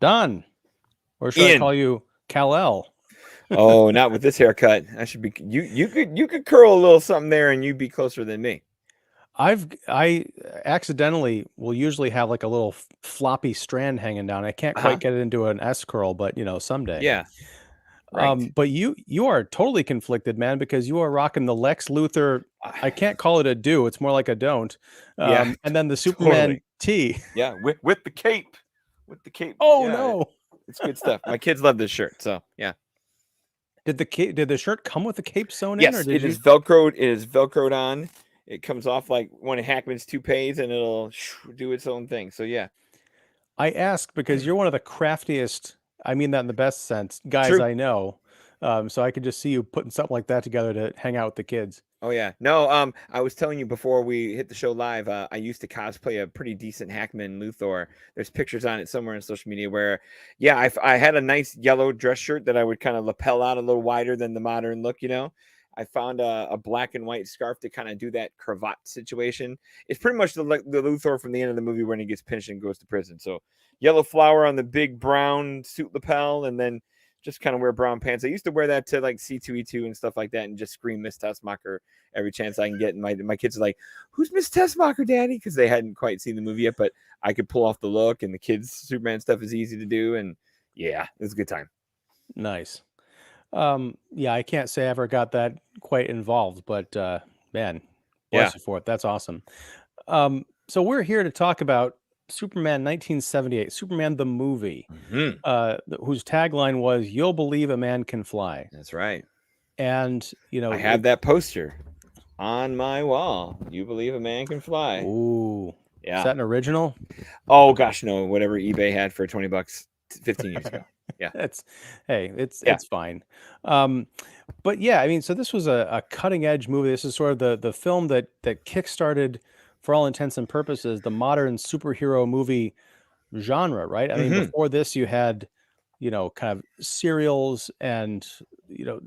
Don, or should I Ian. call you Kal-El? Oh, not with this haircut. I should be you. You could curl a little something there, and you'd be closer than me. I accidentally will usually have like a little floppy strand hanging down. I can't quite get it into an S curl, but someday. Yeah. Right. But you are totally conflicted, man, because you are rocking the Lex Luthor. I can't call it a do; it's more like a don't. Yeah. And then the Superman Totally. tee. Yeah. With the cape. With the cape. Oh Yeah. no! It's good stuff. My kids love this shirt. So yeah. Did the shirt come with the cape sewn in, or Yes, did it you? is velcroed. It is velcroed on. It comes off like one of Hackman's toupees, and it'll do its own thing. So yeah. I ask because you're one of the craftiest. I mean that in the best sense, guys True. I know. So I could just see you putting something like that together to hang out with the kids. Oh yeah. No, I was telling you before we hit the show live, I used to cosplay a pretty decent Hackman Luthor. There's pictures on it somewhere on social media where yeah, I had a nice yellow dress shirt that I would kind of lapel out a little wider than the modern look. I found a black and white scarf to kind of do that cravat situation. It's pretty much the Luthor from the end of the movie when he gets pinched and goes to prison. So yellow flower on the big brown suit lapel, and then just kind of wear brown pants. I used to wear that to like C2E2 and stuff like that, and just scream Miss Tessmacher every chance I can get. And my kids are like, "Who's Miss Tessmacher, Daddy?" Because they hadn't quite seen the movie yet, but I could pull off the look, and the kids' Superman stuff is easy to do, and yeah, it was a good time. Nice. Yeah, I can't say I ever got that quite involved, but man, Yeah. bless you for it. That's awesome. So we're here to talk about Superman 1978, Superman the movie, whose tagline was "You'll believe a man can fly." That's right. And I have that poster on my wall. You believe a man can fly? Ooh, Yeah. Is that an original? Oh gosh, no. Whatever eBay had for $20 15 years ago. Yeah. It's fine. But yeah, I mean, so this was a cutting edge movie. This is sort of the film that kickstarted, for all intents and purposes, the modern superhero movie genre, right? I mean, before this, you had, kind of serials and,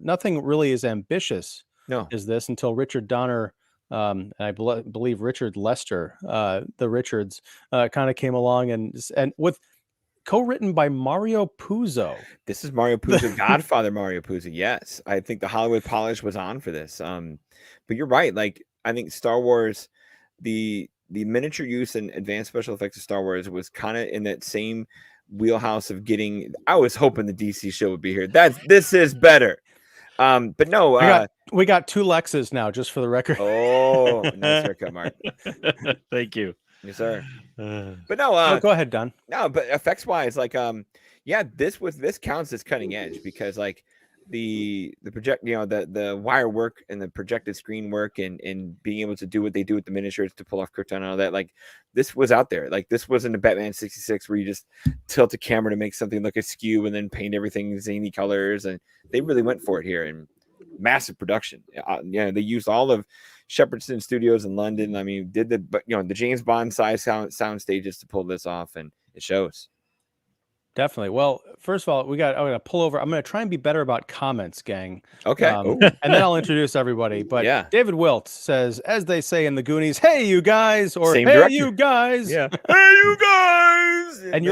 nothing really as ambitious as this until Richard Donner, and I believe Richard Lester, the Richards, kind of came along and with co-written by Mario Puzo. This is Mario Puzo, Godfather Mario Puzo. Yes, I think the Hollywood polish was on for this. But you're right. Like I think Star Wars, the miniature use and advanced special effects of Star Wars was kind of in that same wheelhouse of getting. I was hoping the DC show would be here. This is better. But no, we got two Lexes now, just for the record. Oh, nice haircut, Mark. Thank you. Yes, sir. But no, go ahead, Don. No, but effects wise, like yeah, this counts as cutting edge because like the project, the wire work and the projected screen work and being able to do what they do with the miniatures to pull off Krypton and all that, like this was out there. Like this wasn't a Batman 66 where you just tilt a camera to make something look askew and then paint everything zany colors, and they really went for it here and massive production. They used all of Shepperton Studios in London. I mean, did the James Bond size sound stages to pull this off, and it shows. Definitely. Well, first of all, I'm going to pull over. I'm going to try and be better about comments, gang. Okay. And then I'll introduce everybody. But yeah. David Wilt says, as they say in the Goonies, "Hey, you guys," or Same "Hey, director. you guys." Yeah. Hey, you guys. And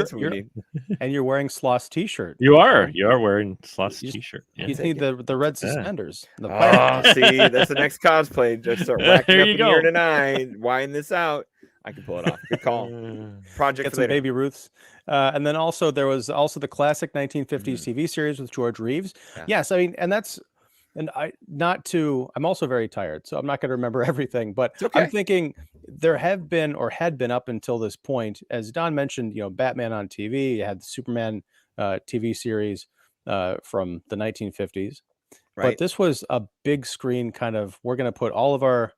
you're wearing Sloss t-shirt. You are wearing Sloss t-shirt. Yeah. You need the red suspenders. See, that's the next cosplay. Just start whacking up in here tonight. Wind this out. I can pull it off. Good call. Project Get some later. Baby Ruths. And then also there was also the classic 1950s TV series with George Reeves. Yeah. Yes, I mean, I'm also very tired, so I'm not going to remember everything, but okay. I'm thinking there had been up until this point, as Don mentioned, Batman on TV, you had the Superman TV series from the 1950s. Right. But this was a big screen kind of, we're going to put all of our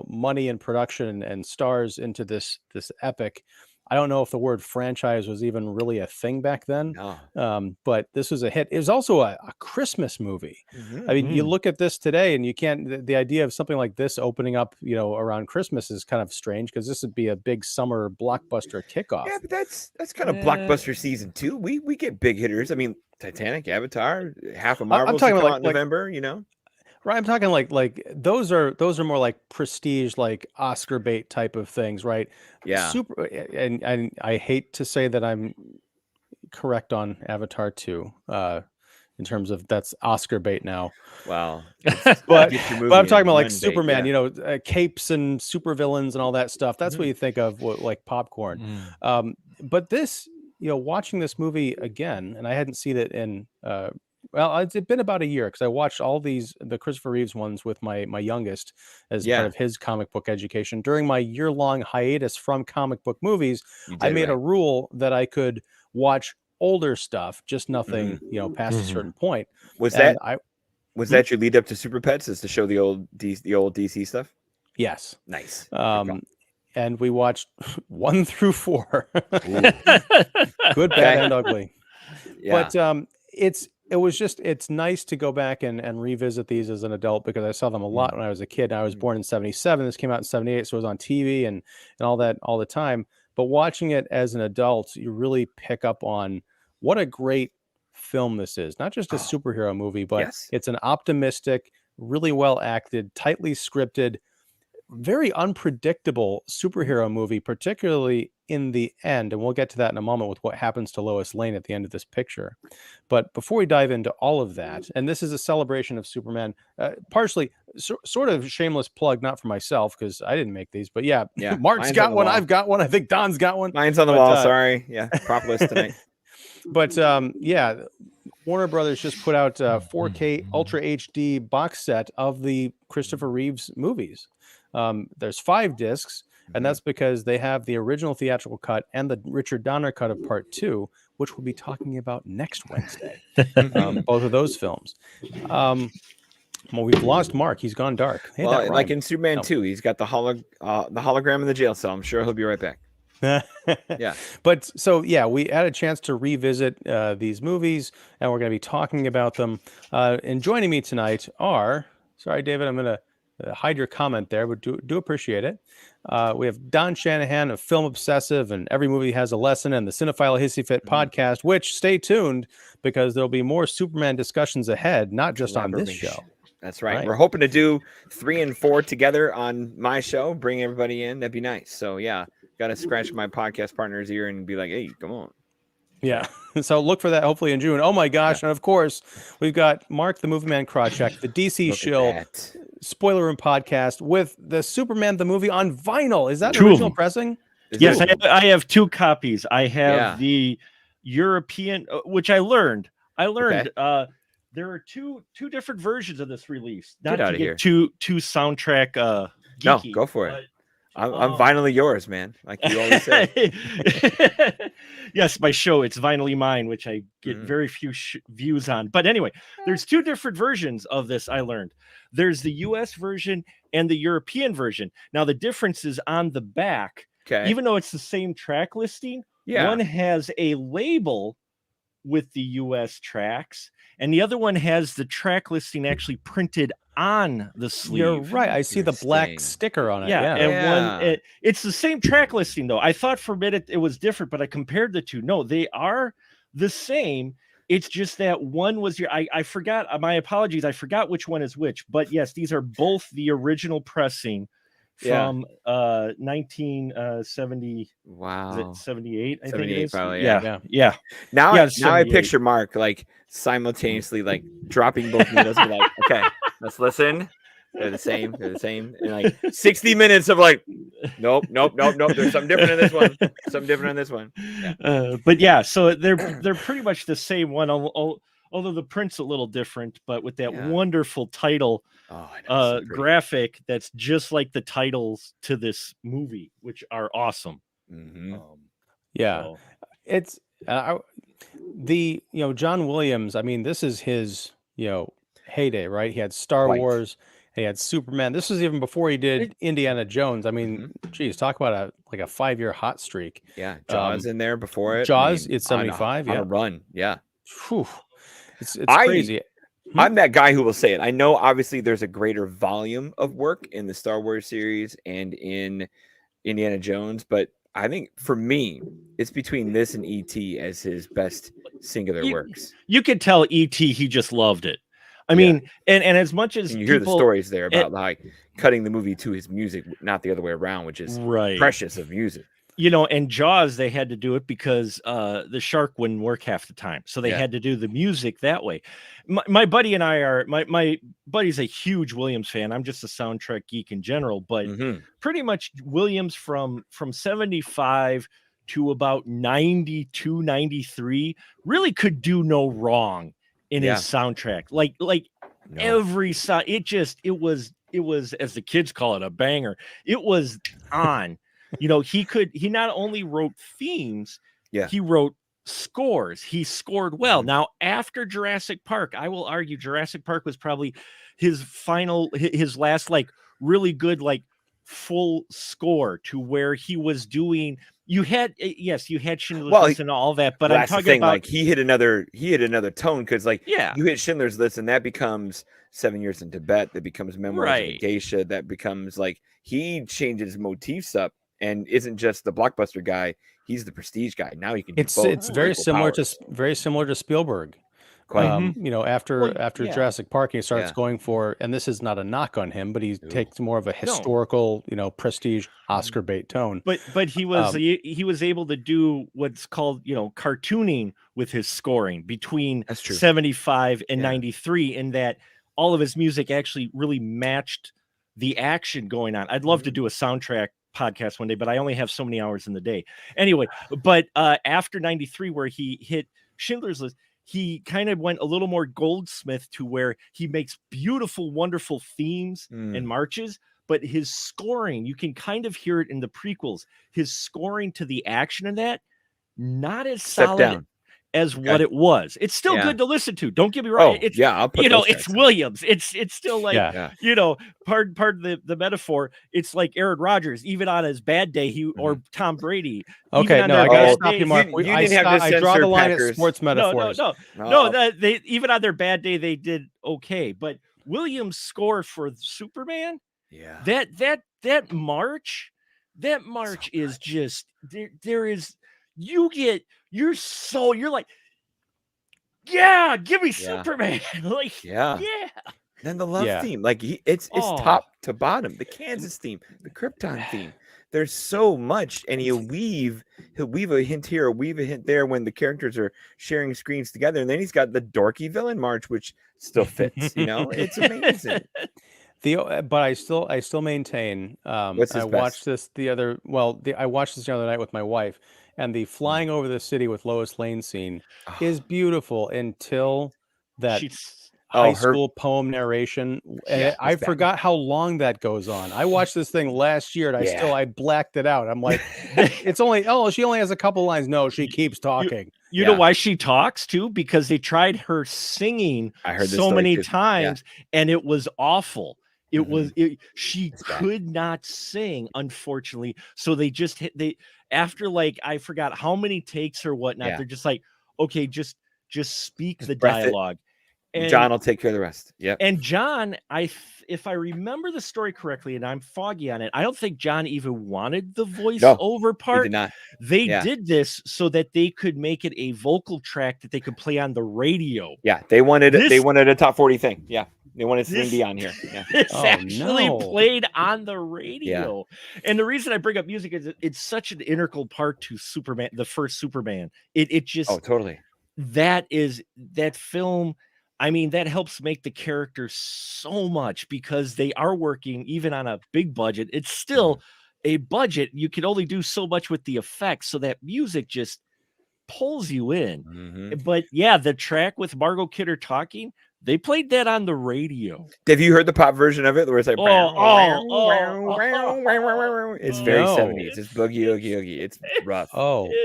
money and production and stars into this epic. I don't know if the word franchise was even really a thing back then, but this was a hit. It was also a Christmas movie. I mean, you look at this today and you can't, the idea of something like this opening up, around Christmas is kind of strange because this would be a big summer blockbuster kickoff. Yeah, but that's kind of blockbuster season too. We get big hitters. I mean, Titanic, Avatar, half of Marvel come out in November, Right, I'm talking like those are more like prestige, like Oscar bait type of things, right? Yeah. Super, and I hate to say that I'm correct on Avatar 2. In terms of that's Oscar bait now. Wow. But I'm talking about like Superman, bait, capes and supervillains and all that stuff. That's what you think of like popcorn. But this, watching this movie again, and I hadn't seen it in well, it's been about a year because I watched all the Christopher Reeves ones with my youngest as part of his comic book education. During my year-long hiatus from comic book movies, I made a rule that I could watch older stuff, just nothing, past a certain point. Was that your lead up to Super Pets, is to show the old DC stuff? Yes. Nice. And we watched 1 through 4. Good, bad, and ugly. Yeah. But it's nice to go back and revisit these as an adult, because I saw them a lot when I was a kid. I was born in 77. This came out in 78, so it was on TV and all that all the time. But watching it as an adult, you really pick up on what a great film this is. Not just a superhero movie, but it's an optimistic, really well acted, tightly scripted, very unpredictable superhero movie, particularly in the end. And we'll get to that in a moment with what happens to Lois Lane at the end of this picture. But before we dive into all of that, and this is a celebration of Superman, partially sort of shameless plug, not for myself because I didn't make these, but yeah. Mark's got one. I've got one. I think Don's got one. Mine's on the wall. Sorry. Yeah. Prop list tonight. But Warner Brothers just put out a 4K Ultra HD box set of the Christopher Reeves movies. There's 5 discs, and that's because they have the original theatrical cut and the Richard Donner cut of Part 2, which we'll be talking about next Wednesday. Both of those films. Well, we've lost Mark. He's gone dark. Hey, well, like in Superman 2, he's got the hologram in the jail cell. I'm sure he'll be right back. Yeah. But so we had a chance to revisit these movies, and we're going to be talking about them. And joining me tonight are, sorry, David, I'm going to hide your comment there, but do appreciate it. We have Don Shanahan of Film Obsessive and Every Movie Has a Lesson, and the Cinephile Hissy Fit podcast, which, stay tuned, because there'll be more Superman discussions ahead, not just on this show. That's right. We're hoping to do 3 and 4 together on my show, bring everybody in. That'd be nice. So got to scratch my podcast partner's ear and be like, hey, come on. Yeah. So look for that hopefully in June. Oh my gosh. And of course, we've got Mark the Movie Man Crotcheck, the DC Shill Spoiler Room podcast with the Superman the movie on vinyl. Is that an original pressing? Yes, I have 2 copies. I have the European, which I learned. There are two different versions of this release. Not Get out to of get here. Two soundtrack geeky, no, go for it. I'm vinylly yours, man. Like you always say. Yes, my show, it's Vinylly Mine, which I get very few views on. But anyway, there's 2 different versions of this, I learned. There's the US version and the European version. Now, the difference is on the back. Okay. Even though it's the same track listing, one has a label with the US tracks, and the other one has the track listing actually printed on the sleeve. You're right. I see the black sticker on it. It's the same track listing, though. I thought for a minute it was different, but I compared the 2. No, they are the same. It's just that one was I forgot. My apologies. I forgot which one is which. But yes, these are both the original pressing from 1970. Wow. Is it 78? I 78 think it is. Probably. Yeah. Now I picture Mark like simultaneously like dropping both needles and like, okay, let's listen. They're the same. And like 60 minutes of like, nope. There's something different in this one. Yeah. But yeah, so they're pretty much the same one, although the print's a little different, but with that wonderful title graphic that's just like the titles to this movie, which are awesome. It's the John Williams. I mean, this is his heyday, right? He had Star Wars, he had Superman. This was even before he did Indiana Jones. I mean, geez, talk about a 5-year hot streak. Yeah, Jaws in there before it. Jaws, it's 75. On a run. Yeah. Whew. It's crazy. I'm that guy who will say it. I know obviously there's a greater volume of work in the Star Wars series and in Indiana Jones, but I think for me, it's between this and E.T. as his best singular works. You could tell E.T. he just loved it. I mean, and as much as you hear the stories there about like cutting the movie to his music, not the other way around, which is precious of music. And Jaws, they had to do it because the shark wouldn't work half the time. So they had to do the music that way. My buddy and I are, my buddy's a huge Williams fan. I'm just a soundtrack geek in general, but pretty much Williams from 75 to about 92, 93 really could do no wrong in his soundtrack. Like every song, it was, as the kids call it, a banger. It was on. He not only wrote themes, he wrote scores. He scored well. Now, after Jurassic Park, I will argue Jurassic Park was probably his last really good full score, to where he was doing. You had Schindler's List and all that, but I'm talking about he hit another tone, because you hit Schindler's List and that becomes 7 Years in Tibet, that becomes Memoirs of a Geisha, that becomes he changes motifs up and isn't just the blockbuster guy, he's the prestige guy. Now he can do both. It's very similar to Spielberg. After Jurassic Park, he starts going for, and this is not a knock on him, but he takes more of a historical, prestige Oscar bait tone. But he was able to do what's called cartooning with his scoring between 75 and 93, in that all of his music actually really matched the action going on. I'd love to do a soundtrack podcast one day, but I only have so many hours in the day. Anyway, but after 93, where he hit Schindler's List, he kind of went a little more Goldsmith, to where he makes beautiful, wonderful themes and marches, but his scoring, you can kind of hear it in the prequels. His scoring to the action in that, not as solid as what it was. It's still good to listen to. Don't get me wrong. I'll put it's Williams. It's still pardon the metaphor. It's like Aaron Rodgers, even on his bad day, or Tom Brady. Okay, no, I gotta stop you, Mark. I draw the line at sports metaphors. No, they even on their bad day, they did okay. But Williams' score for Superman, that march is just there is. You're like, give me Superman. Then the love theme, it's top to bottom. The Kansas theme, the Krypton theme. There's so much, and he'll weave a hint here, or weave a hint there when the characters are sharing screens together. And then he's got the dorky villain march, which still fits. It's amazing. But I still maintain. I watched this I watched this the other night with my wife, and the flying over the city with Lois Lane scene is beautiful until that high school poem narration. And I forgot how long that goes on. I watched this thing last year, and I blacked it out. I'm like, it's only she only has a couple lines. No, she keeps talking. You know why she talks too? Because they tried her singing so many times, and it was awful. It was she could not sing, unfortunately. So they just after I forgot how many takes or whatnot. They're just like, okay, just speak the dialogue. And John will take care of the rest. Yeah. And John, if I remember the story correctly, and I'm foggy on it, I don't think John even wanted the voiceover part. He did not. They did this so that they could make it a vocal track that they could play on the radio. Yeah, they wanted a top 40 thing. Yeah. They wanted Celine Dion here. Yeah. It's actually played on the radio. Yeah. And the reason I bring up music is it's such an integral part to Superman, the first Superman. It just totally. That film. I mean, that helps make the characters so much, because they are working even on a big budget. It's still a budget. You can only do so much with the effects, so that music just pulls you in. But the track with Margot Kidder talking, they played that on the radio. Have you heard the pop version of it, where it's like, it's very 70s. It's boogie oogie. It's rough.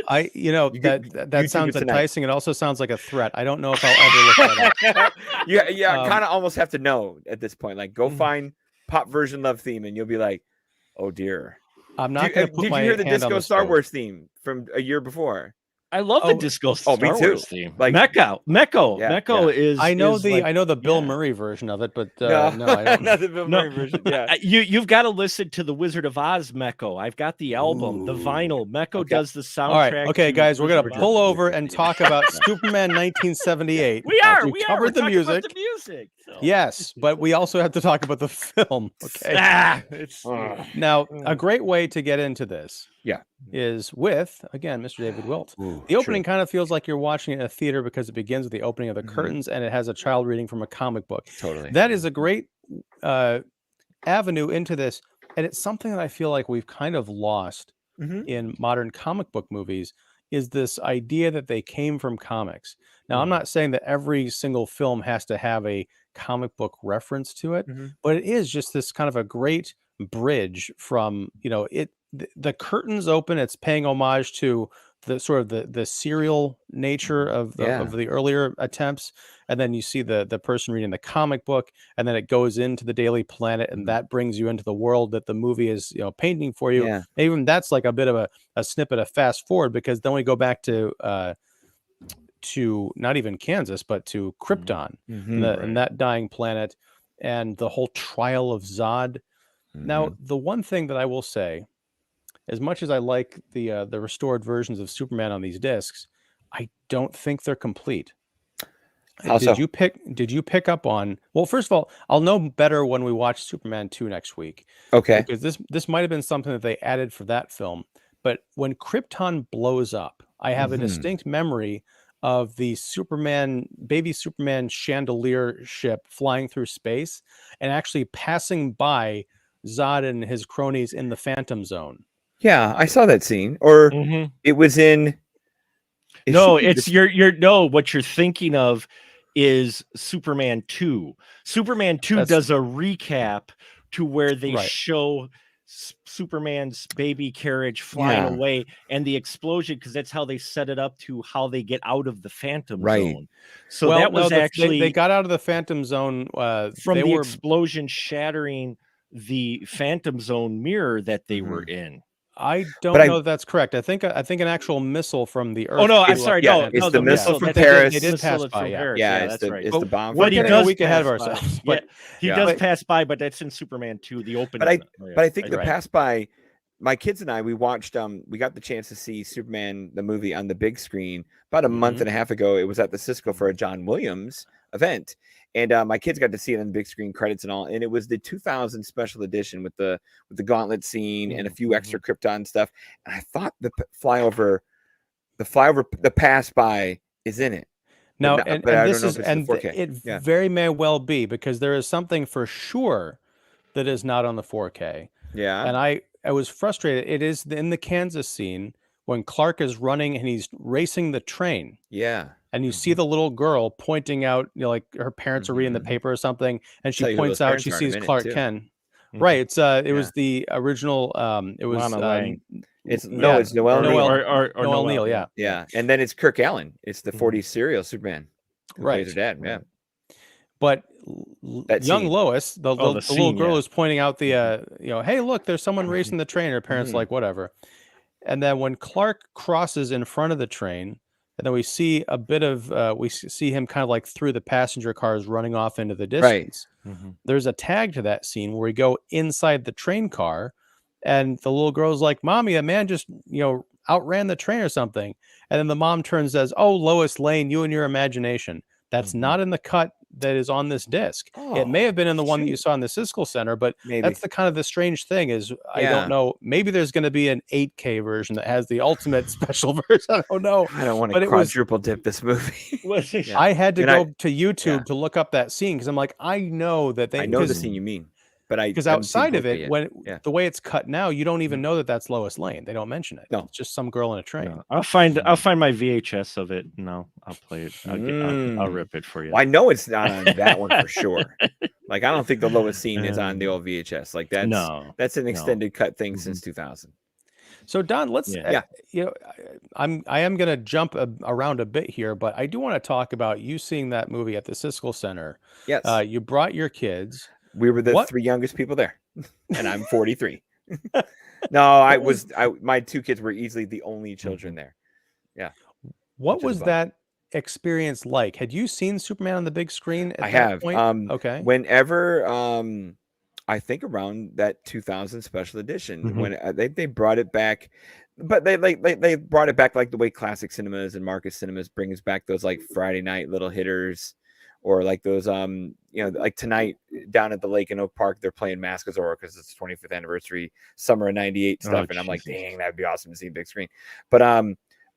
That sounds enticing. It also sounds like a threat. I don't know if I'll ever look that up. I kind of almost have to know at this point. Go find pop version love theme, and you'll be like, oh dear. I'm not going to put my hand on the Did you hear the disco Star Wars theme from a year before? I love the disco Star me too. Wars theme. Mecco is. I know the Bill Murray version of it, but no, I don't. Not the Bill Murray version. Yeah, you've got to listen to the Wizard of Oz Mecco. I've got the album, the vinyl. Mecco does the soundtrack. All right, okay, guys, we're gonna pull over and talk about Superman 1978. We covered the music. Yes, but we also have to talk about the film. Okay. Now, a great way to get into this is with, again, Mr. David Wilt. The opening kind of feels like you're watching it in a theater because it begins with the opening of the curtains and it has a child reading from a comic book. Totally. That is a great avenue into this. And it's something that I feel like we've kind of lost in modern comic book movies, is this idea that they came from comics. Now, I'm not saying that every single film has to have a comic book reference to it, but it is just this kind of a great bridge from, the curtains open, it's paying homage to the sort of the serial nature of the earlier attempts, and then you see the person reading the comic book, and then it goes into the Daily Planet, and that brings you into the world that the movie is painting for you. Even that's like a bit of a snippet of fast forward, because then we go back to not even Kansas, but to Krypton, and that dying planet, and the whole trial of Zod. Now, the one thing that I will say, as much as I like the restored versions of Superman on these discs, I don't think they're complete. Did you pick up on? Well, first of all, I'll know better when we watch Superman 2 next week. Okay. Because this might have been something that they added for that film. But when Krypton blows up, I have a distinct memory of the baby Superman chandelier ship flying through space and actually passing by Zod and his cronies in the Phantom Zone. Yeah, I saw that scene. Or it was in. No, it's what you're thinking of is Superman 2. Superman 2 does a recap to where they show Superman's baby carriage flying away and the explosion, because that's how they set it up to how they get out of the Phantom Zone. So that was actually they got out of the Phantom Zone from the explosion shattering the Phantom Zone mirror that they were in. I don't know if that's correct. I think an actual missile from the Earth. Oh no, I'm sorry. No, it's the missile from Paris. They did pass by. Yeah, it's the bomb. We're getting a week ahead of ourselves. But he does pass by, but that's in Superman 2, the opening. But I think the pass by. My kids and I, we watched. We got the chance to see Superman the movie on the big screen about a month and a half ago. It was at the Cisco for a John Williams event, and my kids got to see it on the big screen, credits and all. And it was the 2000 special edition with the gauntlet scene and a few extra Krypton stuff. And I thought the pass by is in it. Now, it very may well be, because there is something for sure that is not on the 4K. Yeah, and I was frustrated. It is in the Kansas scene when Clark is running and he's racing the train. Yeah. And you see the little girl pointing out, like her parents are reading the paper or something, and she points out she sees Clark Kent. Right. It was the original. It was it's Noel Neal. Yeah. Yeah. And then it's Kirk Allen. It's the 40s serial Superman. Right. Plays her dad. Yeah. But young Lois, the little girl is pointing out hey, look, there's someone racing the train. Her parents like, whatever. And then when Clark crosses in front of the train, and then we see a bit of, we see him kind of like through the passenger cars running off into the distance. Right. There's a tag to that scene where we go inside the train car, and the little girl's like, "Mommy, a man just, outran the train or something." And then the mom turns and says, "Oh, Lois Lane, you and your imagination." That's not in the cut that is on this disc. It may have been in the one that you saw in the Siskel Center, but that's the strange thing is, I don't know. Maybe there's going to be an 8K version that has the ultimate special version. I don't know. I don't want to quadruple dip this movie. I had to go to YouTube to look up that scene, because I'm like, I know that I know the scene you mean. But because outside of it, the way it's cut now, you don't even know that that's Lois Lane. They don't mention it. No, it's just some girl in a train. No. I'll find my VHS of it. No, I'll play it. I'll rip it for you. Well, I know it's not on that one for sure. Like, I don't think the Lois scene is on the old VHS. Like, that's an extended cut thing since 2000. So Don, let's I am going to jump around a bit here, but I do want to talk about you seeing that movie at the Siskel Center. Yes, you brought your kids. We were the three youngest people there, and I'm 43. No, my two kids were easily the only children there. Yeah. What was that experience like? Had you seen Superman on the big screen at that have. Point? Okay. Whenever, I think around that 2000 special edition, when they brought it back, but they brought it back like the way Classic Cinemas and Marcus Cinemas brings back those like Friday night little hitters, or like those like tonight down at the lake in Oak Park, they're playing Mask of Zorro because it's 25th anniversary summer of '98 stuff, and I'm like, dang, that'd be awesome to see big screen. But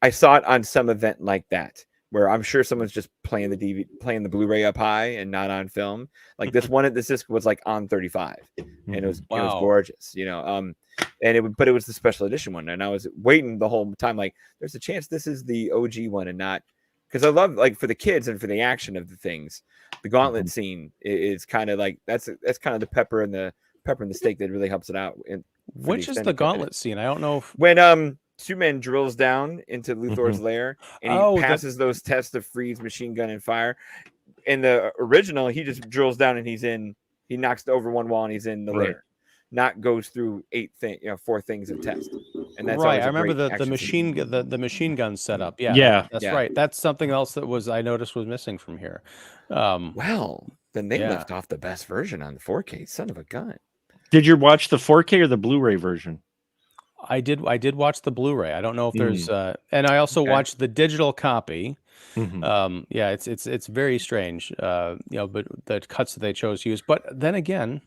I saw it on some event like that, where I'm sure someone's just playing the Blu-ray up high and not on film. Like this one at this disc was like on 35, and it was gorgeous, and but it was the special edition one, and I was waiting the whole time, like there's a chance this is the OG one and not, because I love, like, for the kids and for the action of the things, the gauntlet scene is kind of like that's kind of the pepper and the steak that really helps it out. Which is the gauntlet scene? I don't know when Superman drills down into Luthor's lair and he passes those tests of freeze, machine gun, and fire. In the original, he just drills down and he knocks over one wall and he's in the lair. Not goes through 4 things of test. And that's right. I remember the machine gun setup. That's right. That's something else that I noticed was missing from here. Well, then they left off the best version on the 4K. Son of a gun. Did you watch the 4K or the Blu-ray version? I did watch the Blu-ray. I don't know if there's and I also watched the digital copy. It's very strange. But the cuts that they chose to use. But then again,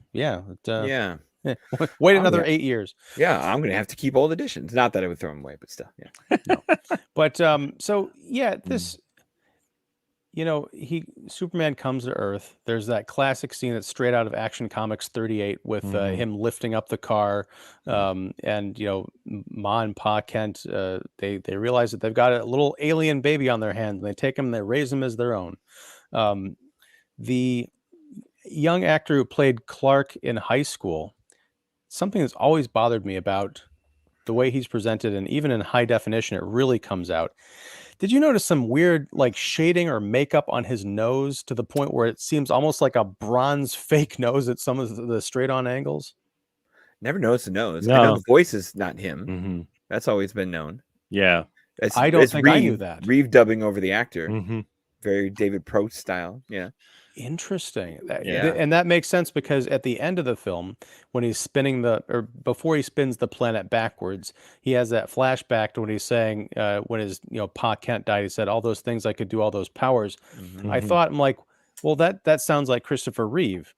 wait another 8 years. Yeah, I'm gonna have to keep old editions. Not that I would throw them away, but still, no. But this, Superman comes to Earth. There's that classic scene that's straight out of Action Comics 38 with him lifting up the car, and Ma and Pa Kent, they realize that they've got a little alien baby on their hands, and they take him and they raise him as their own. The young actor who played Clark in high school, something that's always bothered me about the way he's presented, and even in high definition, it really comes out. Did you notice some weird shading or makeup on his nose to the point where it seems almost like a bronze fake nose at some of the straight on angles? Never noticed the nose. No. I know the voice is not him. That's always been known. Yeah. I don't think I knew that. Reeve dubbing over the actor. Very David Prost style. Yeah. Interesting. And that makes sense because at the end of the film, when he's before he spins the planet backwards, he has that flashback to when he's saying, when his, Pa Kent died, he said, all those things I could do, all those powers. I thought, I'm like, well, that sounds like Christopher Reeve.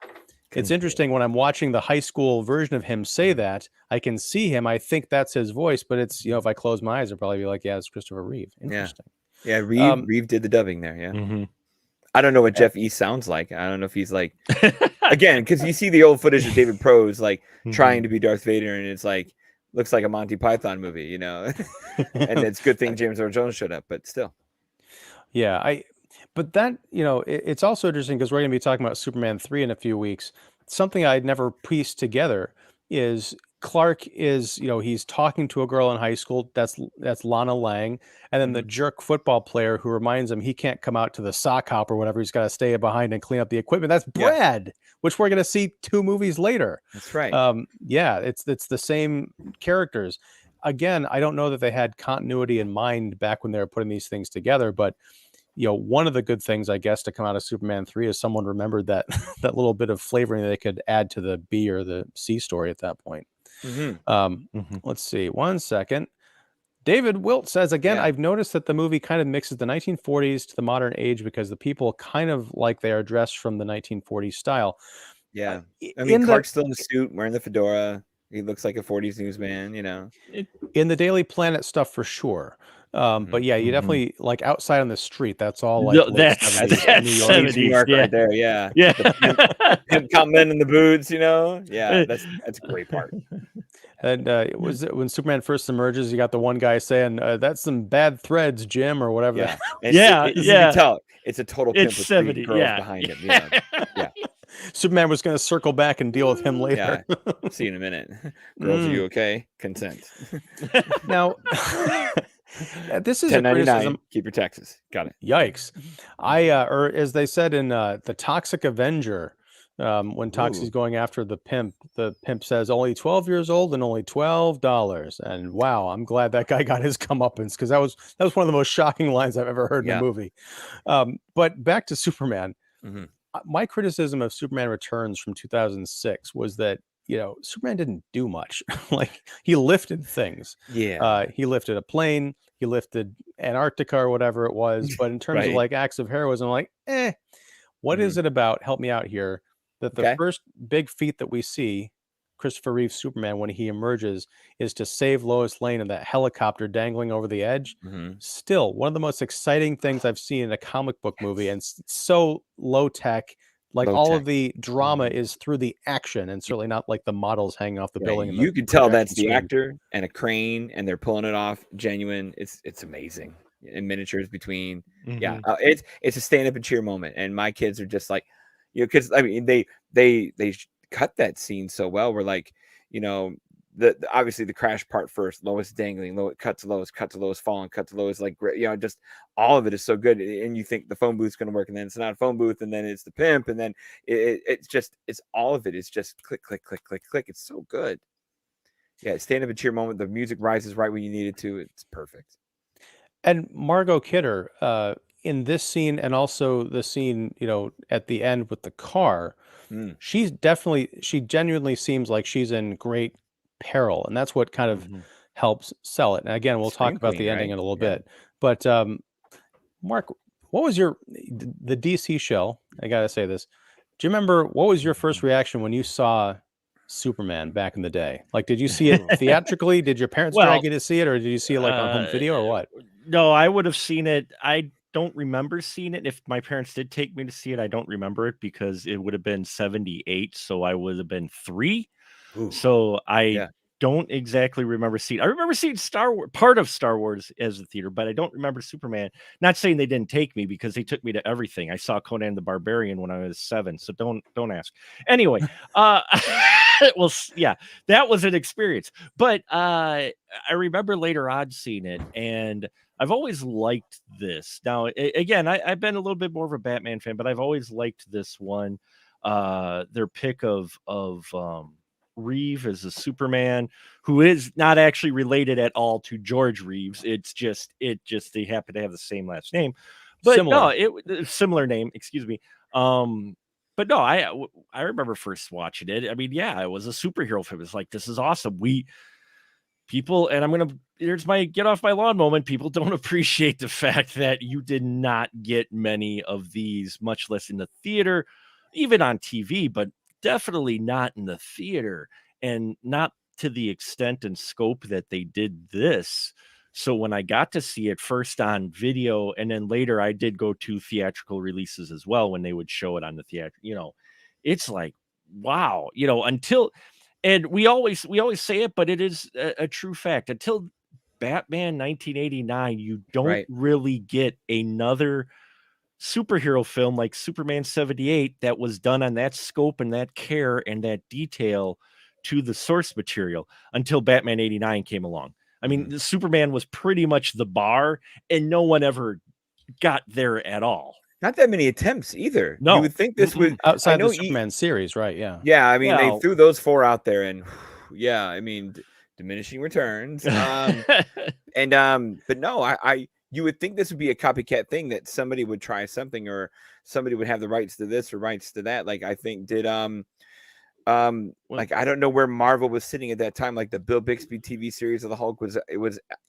It's interesting when I'm watching the high school version of him say that, I can see him. I think that's his voice, but it's, if I close my eyes, I'll probably be like, yeah, it's Christopher Reeve. Interesting. Yeah. Reeve did the dubbing there. Yeah. I don't know what Jeff E sounds like. I don't know if he's like, again, because you see the old footage of David Prose trying to be Darth Vader, and it's looks like a Monty Python movie, and it's a good thing James Earl Jones showed up, but still. Yeah, but that, it's also interesting because we're going to be talking about Superman 3 in a few weeks. Something I'd never pieced together is Clark is, he's talking to a girl in high school. That's Lana Lang. And then the jerk football player who reminds him he can't come out to the sock hop or whatever. He's got to stay behind and clean up the equipment. That's Brad, which we're going to see 2 movies later. That's right. It's the same characters. Again, I don't know that they had continuity in mind back when they were putting these things together, but one of the good things, I guess, to come out of Superman 3 is someone remembered that that little bit of flavoring that they could add to the B or the C story at that point. Let's see. One second. David Wilt says, again, I've noticed that the movie kind of mixes the 1940s to the modern age because the people kind of like they are dressed from the 1940s style. Yeah. I mean, Clark's still in the suit, wearing the fedora. He looks like a 40s newsman, In the Daily Planet stuff for sure. But yeah, you definitely outside on the street. That's all that's New York right there. Yeah. Him coming in the boots, Yeah, that's a great part. And was it when Superman first emerges? You got the one guy saying, "That's some bad threads, Jim," or whatever. Yeah, you can tell it's a total pimp with 70 girls behind him. Yeah. Superman was going to circle back and deal with him later. Yeah. See you in a minute. Girls, are you okay? Consent. Now. This is 1099. Keep your taxes. Got it. Yikes! Or as they said in the Toxic Avenger, when Toxie's going after the pimp says only 12 years old and only $12. And wow, I'm glad that guy got his comeuppance because that was one of the most shocking lines I've ever heard in a movie. But back to Superman. My criticism of Superman Returns from 2006 was that Superman didn't do much. He lifted things. Yeah. He lifted a plane. He lifted Antarctica or whatever it was. But in terms of acts of heroism, What is it about, help me out here, that the Okay. first big feat that we see Christopher Reeve's Superman when he emerges is to save Lois Lane in that helicopter dangling over the edge? Still, one of the most exciting things I've seen in a comic book movie, and so low tech. Like Low all tech. of the drama is through the action, and certainly not like the models hanging off the Yeah, building and the you can tell that's projection the screen. actor and a crane, and they're pulling it off genuine. It's amazing. And miniatures between. Yeah, it's a stand up and cheer moment, and my kids are just like, because I mean they cut that scene so well. We're like, the obviously the crash part first, Lois dangling, cut to Lois falling, cut to Lois, like, just all of it is so good, and you think the phone booth's going to work, and then it's not a phone booth, and then it's the pimp, and then it's all of it is just click click click click click. It's so good. Yeah, stand up and cheer moment. The music rises right when you need it to. It's perfect. And Margot Kidder, in this scene, and also the scene, at the end with the car, she genuinely seems like she's in great peril, and that's what kind of helps sell it. And again, we'll talk Scream about queen, the ending right? in a little bit. But Mark, what was the DC show? I gotta say this. Do you remember what was your first reaction when you saw Superman back in the day? Like, did you see it theatrically? Did your parents Well, drag you to see it, or did you see it like on home video, or what? No, I would have seen it. I don't remember seeing it. If my parents did take me to see it, I don't remember it because it would have been 78, so I would have been 3. Ooh, so I yeah. don't exactly remember seeing. I remember seeing part of Star Wars as a theater, but I don't remember Superman. Not saying they didn't take me, because they took me to everything. I saw Conan the Barbarian when I was 7, so don't ask. Anyway, well, yeah, that was an experience. But I remember later on seeing it, and I've always liked this. Now, again, I've been a little bit more of a Batman fan, but I've always liked this one. Their pick of Reeve as a Superman, who is not actually related at all to George Reeves. It's just they happen to have the same last name, but Similar. no, similar name. Excuse me. But no, I remember first watching it. I mean, yeah, it was a superhero film. It's like, this is awesome. People, and here's my get off my lawn moment. People don't appreciate the fact that you did not get many of these, much less in the theater, even on TV, but definitely not in the theater, and not to the extent and scope that they did this. So when I got to see it first on video, and then later I did go to theatrical releases as well when they would show it on the theater, it's like, wow, and we always say it, but it is a true fact. Until Batman 1989, you don't really get another superhero film like Superman 78 that was done on that scope and that care and that detail to the source material until Batman 89 came along. I mean, the Superman was pretty much the bar, and no one ever got there at all. Not that many attempts either. No. You would think this would outside the Superman series, right? Yeah. Yeah, I mean, they threw those 4 out there, and yeah, I mean, diminishing returns. But no, you would think this would be a copycat thing, that somebody would try something, or somebody would have the rights to this or rights to that. Like, I think like, I don't know where Marvel was sitting at that time. Like, the Bill Bixby TV series of the Hulk was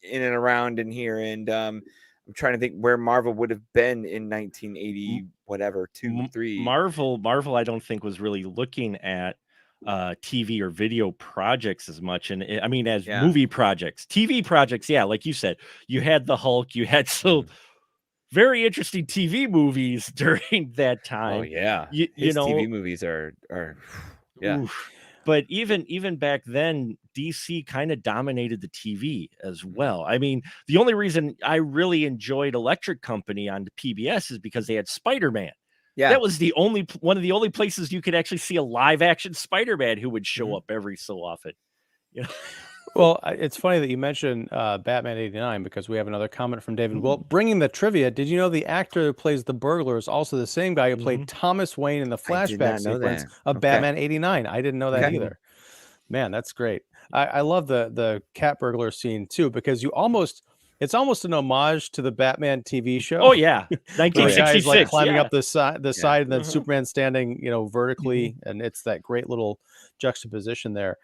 in and around in here, and I'm trying to think where Marvel would have been in 1980, whatever, 2, 3. Marvel, I don't think was really looking at TV or video projects as much, and I mean, as movie projects. TV projects, yeah, like you said, you had the Hulk, you had very interesting TV movies during that time. Oh yeah, His TV movies are yeah. Oof. But even back then, DC kind of dominated the TV as well. I mean, the only reason I really enjoyed Electric Company on the PBS is because they had Spider-Man. Yeah, that was one of the only places you could actually see a live action Spider-Man who would show up every so often. Well, it's funny that you mentioned Batman 89, because we have another comment from David. Well, bringing the trivia, did you know the actor who plays the burglar is also the same guy who played Thomas Wayne in the flashback sequence of Batman 89? I didn't know that either. Man, that's great. I love the cat burglar scene too, because it's almost an homage to the Batman TV show. Oh yeah, 1966. Guy's like climbing up the side, and then Superman standing, vertically, and it's that great little juxtaposition there.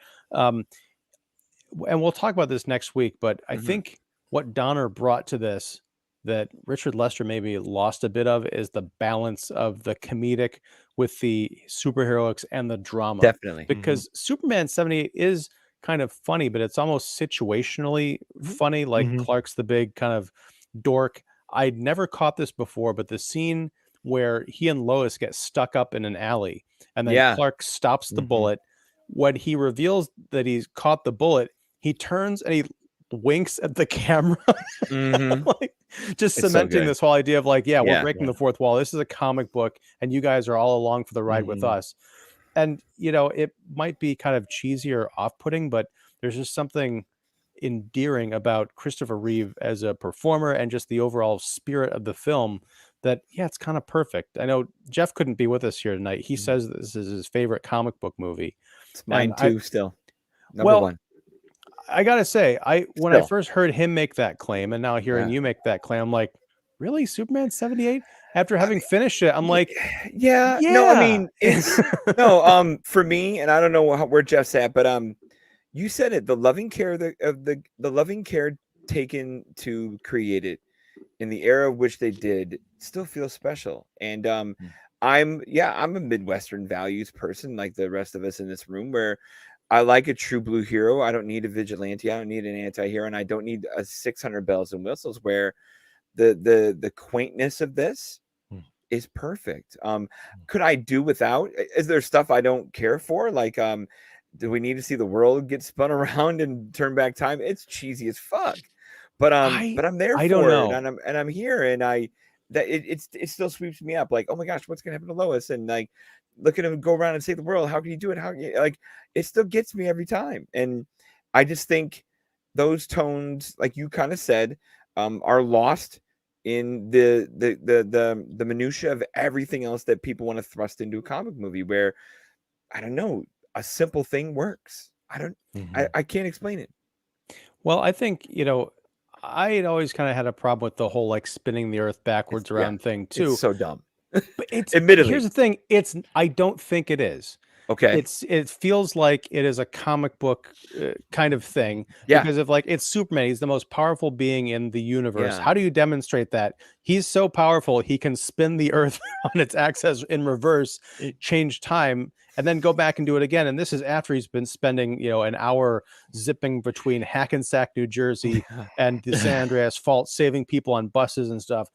And we'll talk about this next week, but I think what Donner brought to this that Richard Lester maybe lost a bit of is the balance of the comedic with the superheroics and the drama. Definitely. Because Superman 78 is kind of funny, but it's almost situationally funny. Like Clark's the big kind of dork. I'd never caught this before, but the scene where he and Lois get stuck up in an alley and then Clark stops the bullet. When he reveals that he's caught the bullet, he turns and he winks at the camera. Like, just it's cementing this whole idea of like, we're breaking the fourth wall. This is a comic book and you guys are all along for the ride with us. And, you know, it might be kind of cheesy or off-putting, but there's just something endearing about Christopher Reeve as a performer and just the overall spirit of the film that, it's kind of perfect. I know Jeff couldn't be with us here tonight. He says this is his favorite comic book movie. It's mine too, still. Number one. I gotta say, when I first heard him make that claim, and now hearing you make that claim, I'm like, really, Superman 78? After having finished it, I'm like, no, I mean, it's no, for me, and I don't know where Jeff's at, but you said it, the loving care of the loving care taken to create it in the era of which they did still feels special. And I'm a Midwestern values person, like the rest of us in this room, where I like a true blue hero. I don't need a vigilante. I don't need an anti-hero, and I don't need a 600 bells and whistles. Where the quaintness of this is perfect. Could I do without? Is there stuff I don't care for? Like, do we need to see the world get spun around and turn back time? It's cheesy as fuck. But I'm there for it, and I'm here, and it still sweeps me up. Like, oh my gosh, what's gonna happen to Lois? And like, look at him go around and save the world. How can you do it? How like it still gets me every time. And I just think those tones, like you kind of said, are lost in the minutia of everything else that people want to thrust into a comic movie. Where I don't know, a simple thing works. I can't explain it. Well, I think, you know, I had always kind of had a problem with the whole like spinning the earth backwards around thing too. It's so dumb. But it's admittedly, here's the thing. I don't think it is. Okay. It feels like it is a comic book kind of thing. Yeah. Because of like, it's Superman. He's the most powerful being in the universe. How do you demonstrate that? He's so powerful. He can spin the earth on its axis in reverse, change time, and then go back and do it again. And this is after he's been spending, you know, an hour zipping between Hackensack, New Jersey and the San Andreas Fault, saving people on buses and stuff.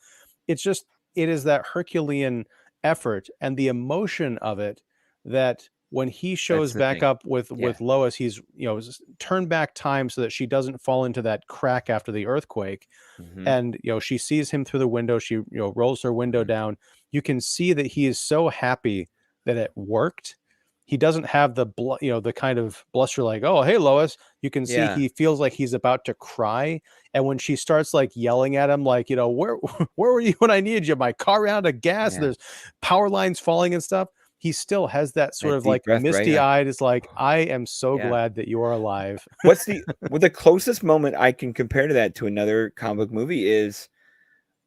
It's just, it is that Herculean effort and the emotion of it that when he shows back up with Lois, he's, you know, turned back time so that she doesn't fall into that crack after the earthquake. And, you know, she sees him through the window. She, you know, rolls her window down. You can see that he is so happy that it worked. He doesn't have the the kind of bluster like, oh, hey, Lois. You can see he feels like he's about to cry. And when she starts like yelling at him, like, you know, where were you when I needed you? My car ran out of gas. There's power lines falling and stuff. He still has that sort of like misty eyed. Is like, I am so glad that you are alive. What's the closest moment I can compare to that to another comic book movie is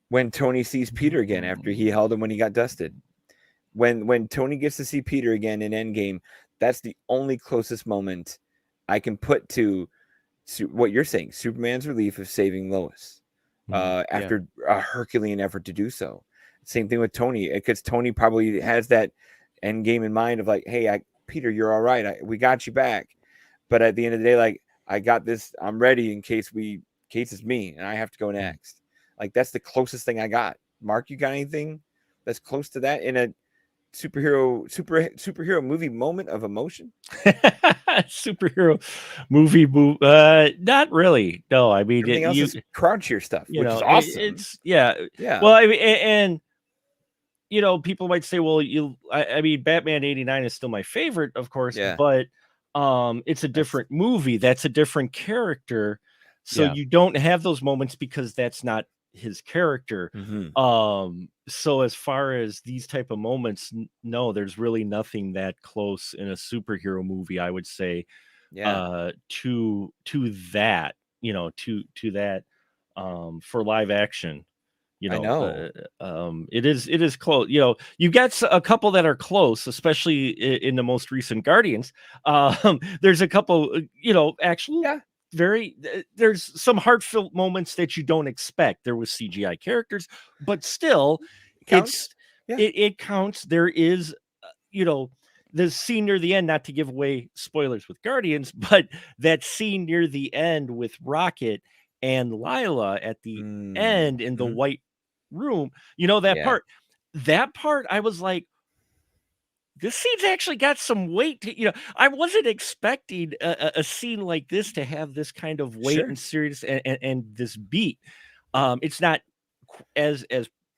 when Tony sees Peter again after he held him when he got dusted. When Tony gets to see Peter again in Endgame, that's the only closest moment I can put to what you're saying, Superman's relief of saving Lois after a Herculean effort to do so. Same thing with Tony, because Tony probably has that Endgame in mind of like, hey, Peter, you're all right. We got you back. But at the end of the day, like, I got this. I'm ready in case it's me and I have to go next. Like, that's the closest thing I got. Mark, you got anything that's close to that in a superhero movie moment of emotion? Superhero movie not really. No, I mean, everything else is crowd cheer stuff, which is awesome. It's well, I mean, and you know, people might say, well, I mean, Batman 89 is still my favorite, of course, but it's a different movie. That's a different character. So you don't have those moments because that's not his character. So as far as these type of moments, no, there's really nothing that close in a superhero movie, I would say, to that, you know, to that for live action. You know, it is close. You know, you got a couple that are close, especially in the most recent Guardians. There's a couple, you know, actually, there's some heartfelt moments that you don't expect. There was CGI characters, but still, Counts. it counts. There is, the scene near the end, not to give away spoilers with Guardians, but that scene near the end with Rocket and Lila at the end in the white room, that part, I was like, this scene's actually got some weight to, I wasn't expecting a scene like this to have this kind of weight and serious and this beat. It's not as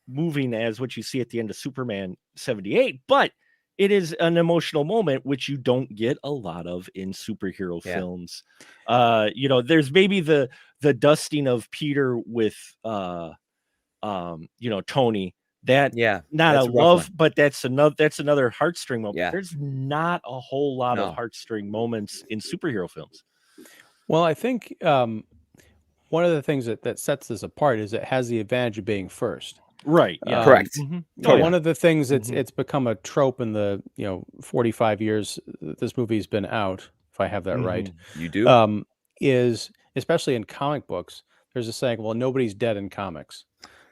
moving as what you see at the end of Superman 78, but it is an emotional moment, which you don't get a lot of in superhero films. There's maybe the dusting of Peter with Tony. That not a love, but that's another heartstring moment. There's not a whole lot of heartstring moments in superhero films. Well, I think one of the things that sets this apart is it has the advantage of being first. Right. Yeah. Correct. One of the things it's become a trope in the 45 years this movie's been out, if I have that right. You do. Is especially in comic books, there's a saying, well, nobody's dead in comics.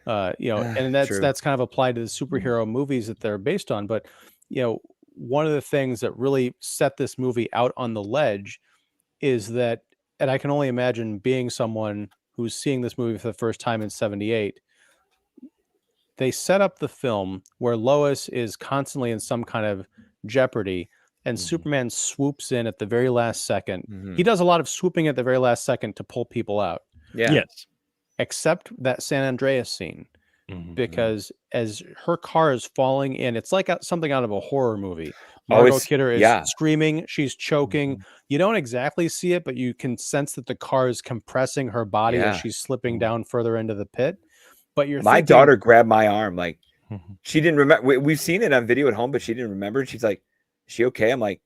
And that's kind of applied to the superhero movies that they're based on. But, one of the things that really set this movie out on the ledge is that, and I can only imagine being someone who's seeing this movie for the first time in 78, they set up the film where Lois is constantly in some kind of jeopardy and Superman swoops in at the very last second. He does a lot of swooping at the very last second to pull people out. Yeah. Yes. Except that San Andreas scene, because as her car is falling in, it's like something out of a horror movie. Margot Kidder is screaming, she's choking. You don't exactly see it, but you can sense that the car is compressing her body as she's slipping down further into the pit. But my daughter grabbed my arm, like she didn't remember. We've seen it on video at home, but she didn't remember. She's like, "Is she okay?" I'm like,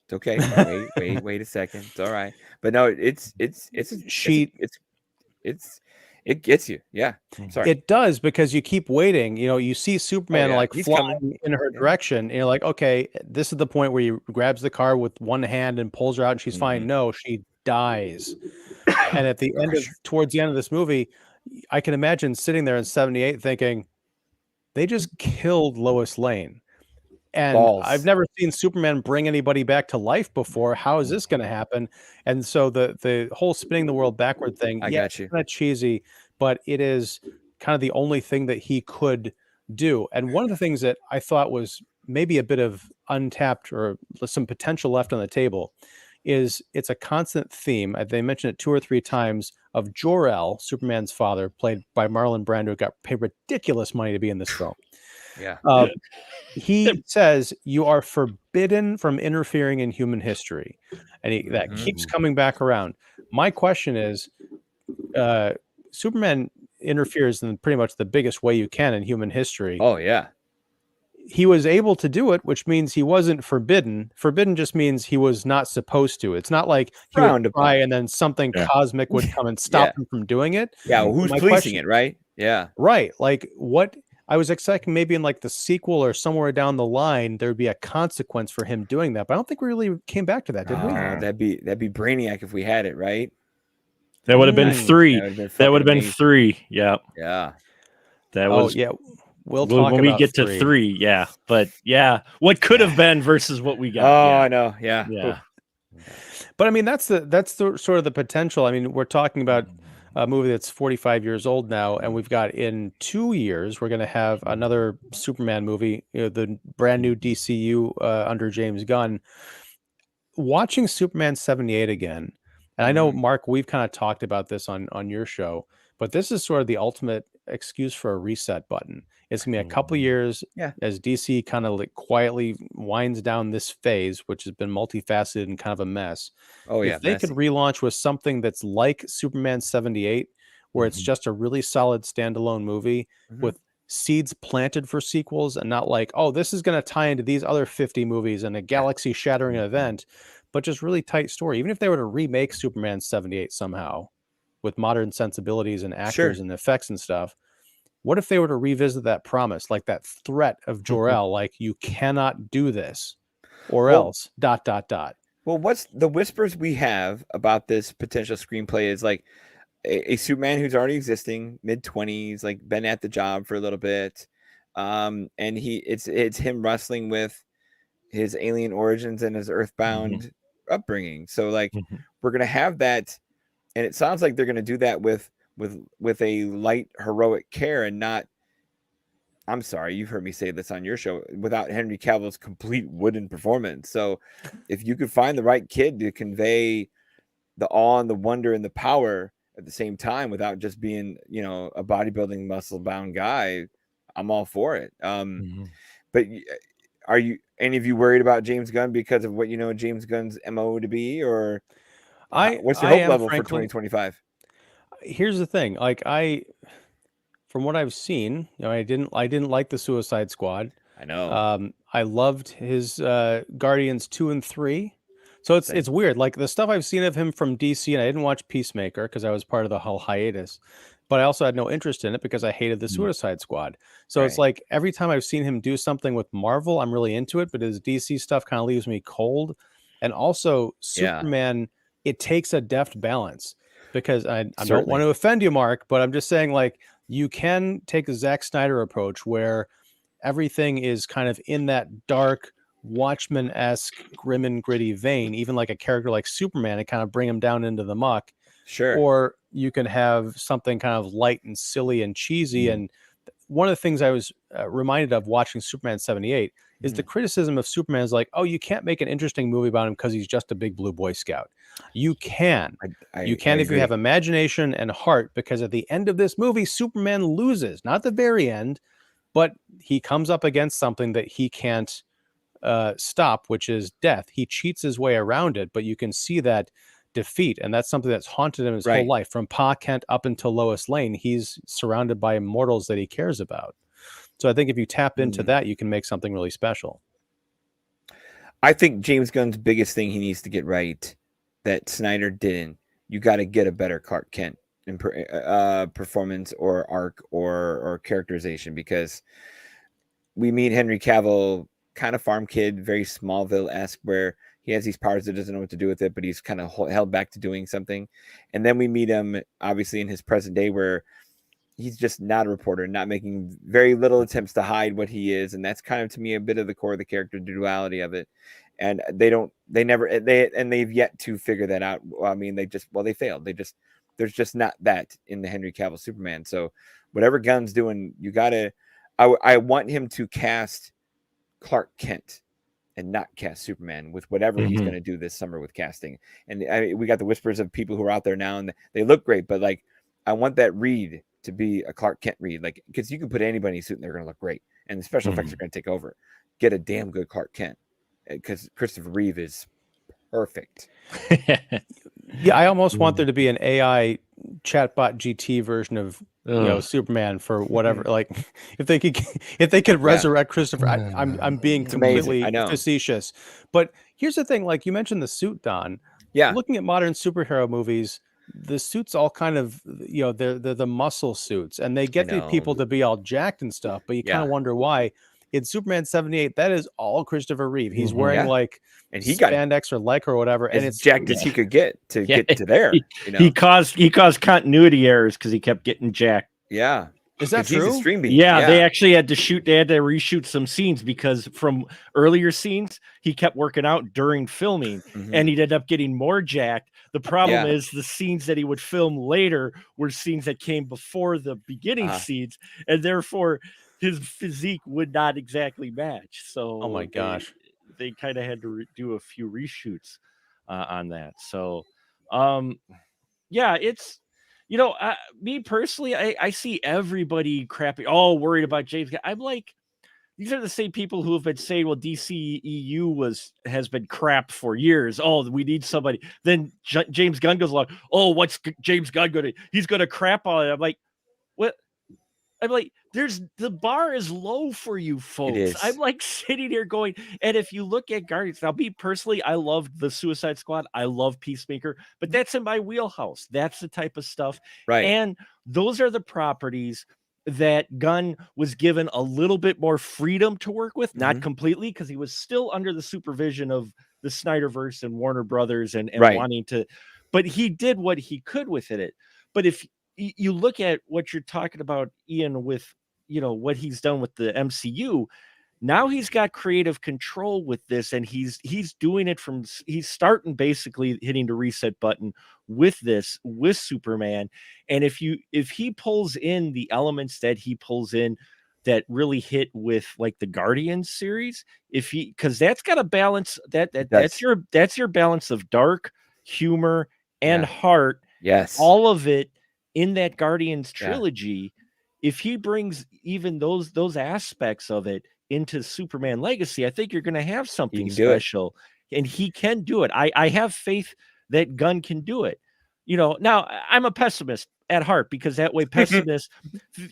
"It's okay. Wait a second. It's all right." But no, it gets you. Yeah. Sorry. It does, because you keep waiting. You see Superman he's flying coming in her direction, and you're like, okay, this is the point where he grabs the car with one hand and pulls her out, and she's fine. No, she dies. And at the towards the end of this movie, I can imagine sitting there in 78 thinking, they just killed Lois Lane. And I've never seen Superman bring anybody back to life before. How is this going to happen? And so the whole spinning the world backward thing, got you. It's kind of cheesy, but it is kind of the only thing that he could do. And one of the things that I thought was maybe a bit of untapped or some potential left on the table is it's a constant theme. They mentioned it 2 or 3 times of Jor-El, Superman's father, played by Marlon Brando, who got paid ridiculous money to be in this film. Yeah. He says you are forbidden from interfering in human history, and that keeps coming back around. My question is, Superman interferes in pretty much the biggest way you can in human history. Oh yeah. He was able to do it, which means he wasn't forbidden. Forbidden just means he was not supposed to. It's not like he would try and then something cosmic would come and stop him from doing it. Yeah, well, who's policing it, right? Yeah. Right. Like what I was expecting maybe in like the sequel or somewhere down the line, there'd be a consequence for him doing that. But I don't think we really came back to that, did we? That'd be Brainiac if we had it, right? That would have been 3. That would have been 3. Yeah. Yeah. That was We'll talk when about we get to 3. Yeah. But what could have been versus what we got. Oh, I know. Yeah. Yeah. But I mean, that's the sort of the potential. I mean, we're talking about a movie that's 45 years old now, and we've got in 2 years, we're going to have another Superman movie, the brand new DCU under James Gunn. Watching Superman 78 again, and I know, Mark, we've kind of talked about this on your show, but this is sort of the ultimate excuse for a reset button. It's gonna be a couple years as DC kind of like quietly winds down this phase, which has been multifaceted and kind of a mess. If they could relaunch with something that's like Superman 78, where it's just a really solid standalone movie with seeds planted for sequels, and not like, oh, this is going to tie into these other 50 movies and a galaxy shattering event, but just really tight story. Even if they were to remake Superman 78 somehow with modern sensibilities and actors and effects and stuff, what if they were to revisit that promise, like that threat of Jor-El, like you cannot do this or else ... Well, what's the whispers we have about this potential screenplay is like a Superman who's already existing, mid-20s, like been at the job for a little bit. And it's him wrestling with his alien origins and his earthbound upbringing. So like we're gonna have that, and it sounds like they're gonna do that with a light heroic care and not, I'm sorry, you've heard me say this on your show, without Henry Cavill's complete wooden performance. So if you could find the right kid to convey the awe and the wonder and the power at the same time without just being, a bodybuilding muscle bound guy, I'm all for it. But are you any of you worried about James Gunn because of what James Gunn's MO to be, or what's your hope level for 2025? Here's the thing, like from what I've seen, I didn't like the Suicide Squad. I know. I loved his Guardians 2 and 3. So it's weird. Like the stuff I've seen of him from DC, and I didn't watch Peacemaker because I was part of the whole hiatus, but I also had no interest in it because I hated the Suicide Squad. So it's like every time I've seen him do something with Marvel, I'm really into it, but his DC stuff kind of leaves me cold. And also Superman, it takes a deft balance, because I don't want to offend you, Mark, but I'm just saying, like, you can take a Zack Snyder approach where everything is kind of in that dark Watchmen-esque grim and gritty vein, even like a character like Superman, and kind of bring him down into the muck. Sure. Or you can have something kind of light and silly and cheesy. And one of the things I was reminded of watching Superman 78 is the criticism of Superman is like, oh, you can't make an interesting movie about him because he's just a big blue Boy Scout. You can. You can if you have imagination and heart, because at the end of this movie, Superman loses. Not the very end, but he comes up against something that he can't stop, which is death. He cheats his way around it, but you can see that defeat, and that's something that's haunted him his whole life. From Pa Kent up until Lois Lane, he's surrounded by mortals that he cares about. So I think if you tap into that, you can make something really special. I think James Gunn's biggest thing he needs to get right that Snyder didn't, you got to get a better Clark Kent in performance or arc or characterization, because we meet Henry Cavill, kind of farm kid, very Smallville-esque, where he has these powers that doesn't know what to do with it, but he's kind of held back to doing something. And then we meet him, obviously, in his present day, where he's just not a reporter, not making very little attempts to hide what he is. And that's kind of, to me, a bit of the core of the character duality of it. And they've yet to figure that out. Well, I mean, they failed. There's just not that in the Henry Cavill Superman. So whatever Gunn's doing, I want him to cast Clark Kent and not cast Superman with whatever he's going to do this summer with casting. And we got the whispers of people who are out there now, and they look great, but like, I want that Reed to be a Clark Kent Reed, like, because you can put anybody in a suit and they're going to look great, and the special effects are going to take over. Get a damn good Clark Kent, because Christopher Reeve is perfect. Yeah, I almost want there to be an AI chatbot GT version of Superman for whatever. Like, if they could resurrect Christopher, I'm being completely facetious. But here's the thing: like you mentioned the suit, Don. Yeah, looking at modern superhero movies, the suits all kind of they're the muscle suits, and they get the people to be all jacked and stuff. But you kind of wonder why. In Superman 78, that is all Christopher Reeve. He's wearing like and he spandex or lycra or whatever, and it's jacked as he could get to there. He caused continuity errors because he kept getting jacked. Yeah, is that true? Yeah, they actually had to reshoot some scenes, because from earlier scenes he kept working out during filming, and he'd end up getting more jacked. The problem is the scenes that he would film later were scenes that came before the beginning scenes, and therefore his physique would not exactly match. So, oh my gosh, they kind of had to do a few reshoots on that. So, yeah, it's, me personally, I see everybody all worried about James. I'm like, these are the same people who have been saying, well, DCEU has been crap for years. Oh, we need somebody. Then James Gunn goes along. Oh, what's James Gunn going to? He's going to crap on it. I'm like, what? I'm like, the bar is low for you folks. I'm like sitting here going, and if you look at Guardians, now me personally, I love the Suicide Squad. I love Peacemaker, but that's in my wheelhouse. That's the type of stuff. Right. And those are the properties that Gunn was given a little bit more freedom to work with, not completely, because he was still under the supervision of the Snyderverse and Warner Brothers and Right. wanting to, but he did what he could with it. But if you look at what you're talking about, Ian, with what he's done with the MCU, now he's got creative control with this, and he's doing it he's starting basically hitting the reset button with Superman. And if he pulls in the elements that he pulls in that really hit with like the Guardians series, because that's got a balance that's your balance of dark humor and heart. Yes, all of it in that Guardians trilogy. If he brings even those aspects of it into Superman Legacy, I think you're going to have something special, and he can do it. I have faith that Gunn can do it. Now I'm a pessimist at heart, because that way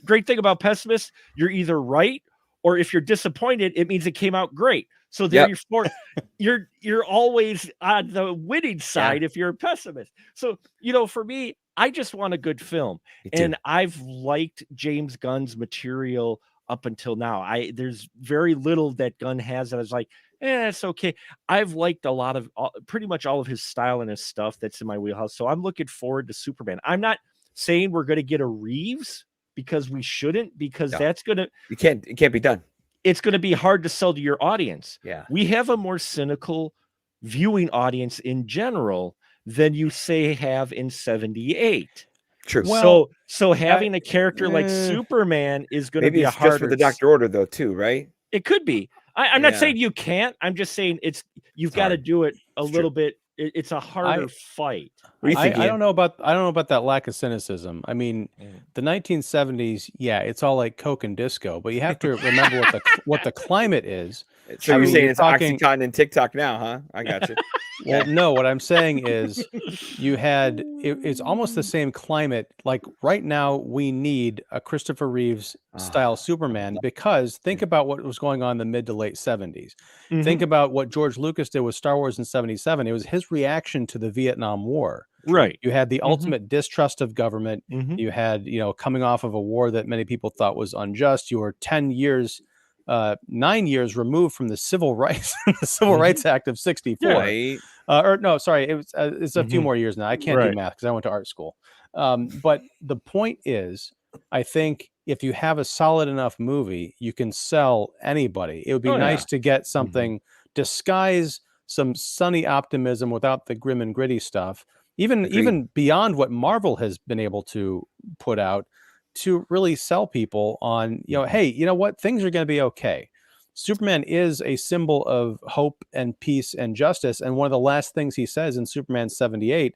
great thing about pessimists, you're either right, or if you're disappointed, it means it came out great. So you're always on the winning side if you're a pessimist. So, for me, I just want a good film. And I've liked James Gunn's material up until now. There's very little that Gunn has that I was like, it's okay. I've liked a lot of pretty much all of his style and his stuff that's in my wheelhouse. So I'm looking forward to Superman. I'm not saying we're going to get a Reeves, because we shouldn't, because that's going to, it can't be done. It's going to be hard to sell to your audience. Yeah. We have a more cynical viewing audience in general than you have in 78. True. Well, so having a character like Superman is going to be a harder. Just with the Doctor Order though, too, right? It could be. I'm not saying you can't. I'm just saying you've got to do it a little bit. It's a harder fight. I don't know about that lack of cynicism. I mean, the 1970s, it's all like Coke and disco, but you have to remember what the climate is. So you're saying it's Oxycontin and TikTok now, huh? I got you. Well, no, what I'm saying is it's almost the same climate. Like right now, we need a Christopher Reeves style Superman, because think about what was going on in the mid to late 70s. Mm-hmm. Think about what George Lucas did with Star Wars in 77. It was his reaction to the Vietnam War. Right. You had the ultimate distrust of government. Mm-hmm. You had, coming off of a war that many people thought was unjust. You were 9 years removed from the Civil Rights Rights Act of 64. Right. Or no, sorry, it's a few more years now. I can't do math because I went to art school. But the point is, I think if you have a solid enough movie, you can sell anybody. It would be nice to get something, disguise some sunny optimism without the grim and gritty stuff, even beyond what Marvel has been able to put out, to really sell people on, hey, you know what? Things are going to be okay. Superman is a symbol of hope and peace and justice. And one of the last things he says in Superman 78,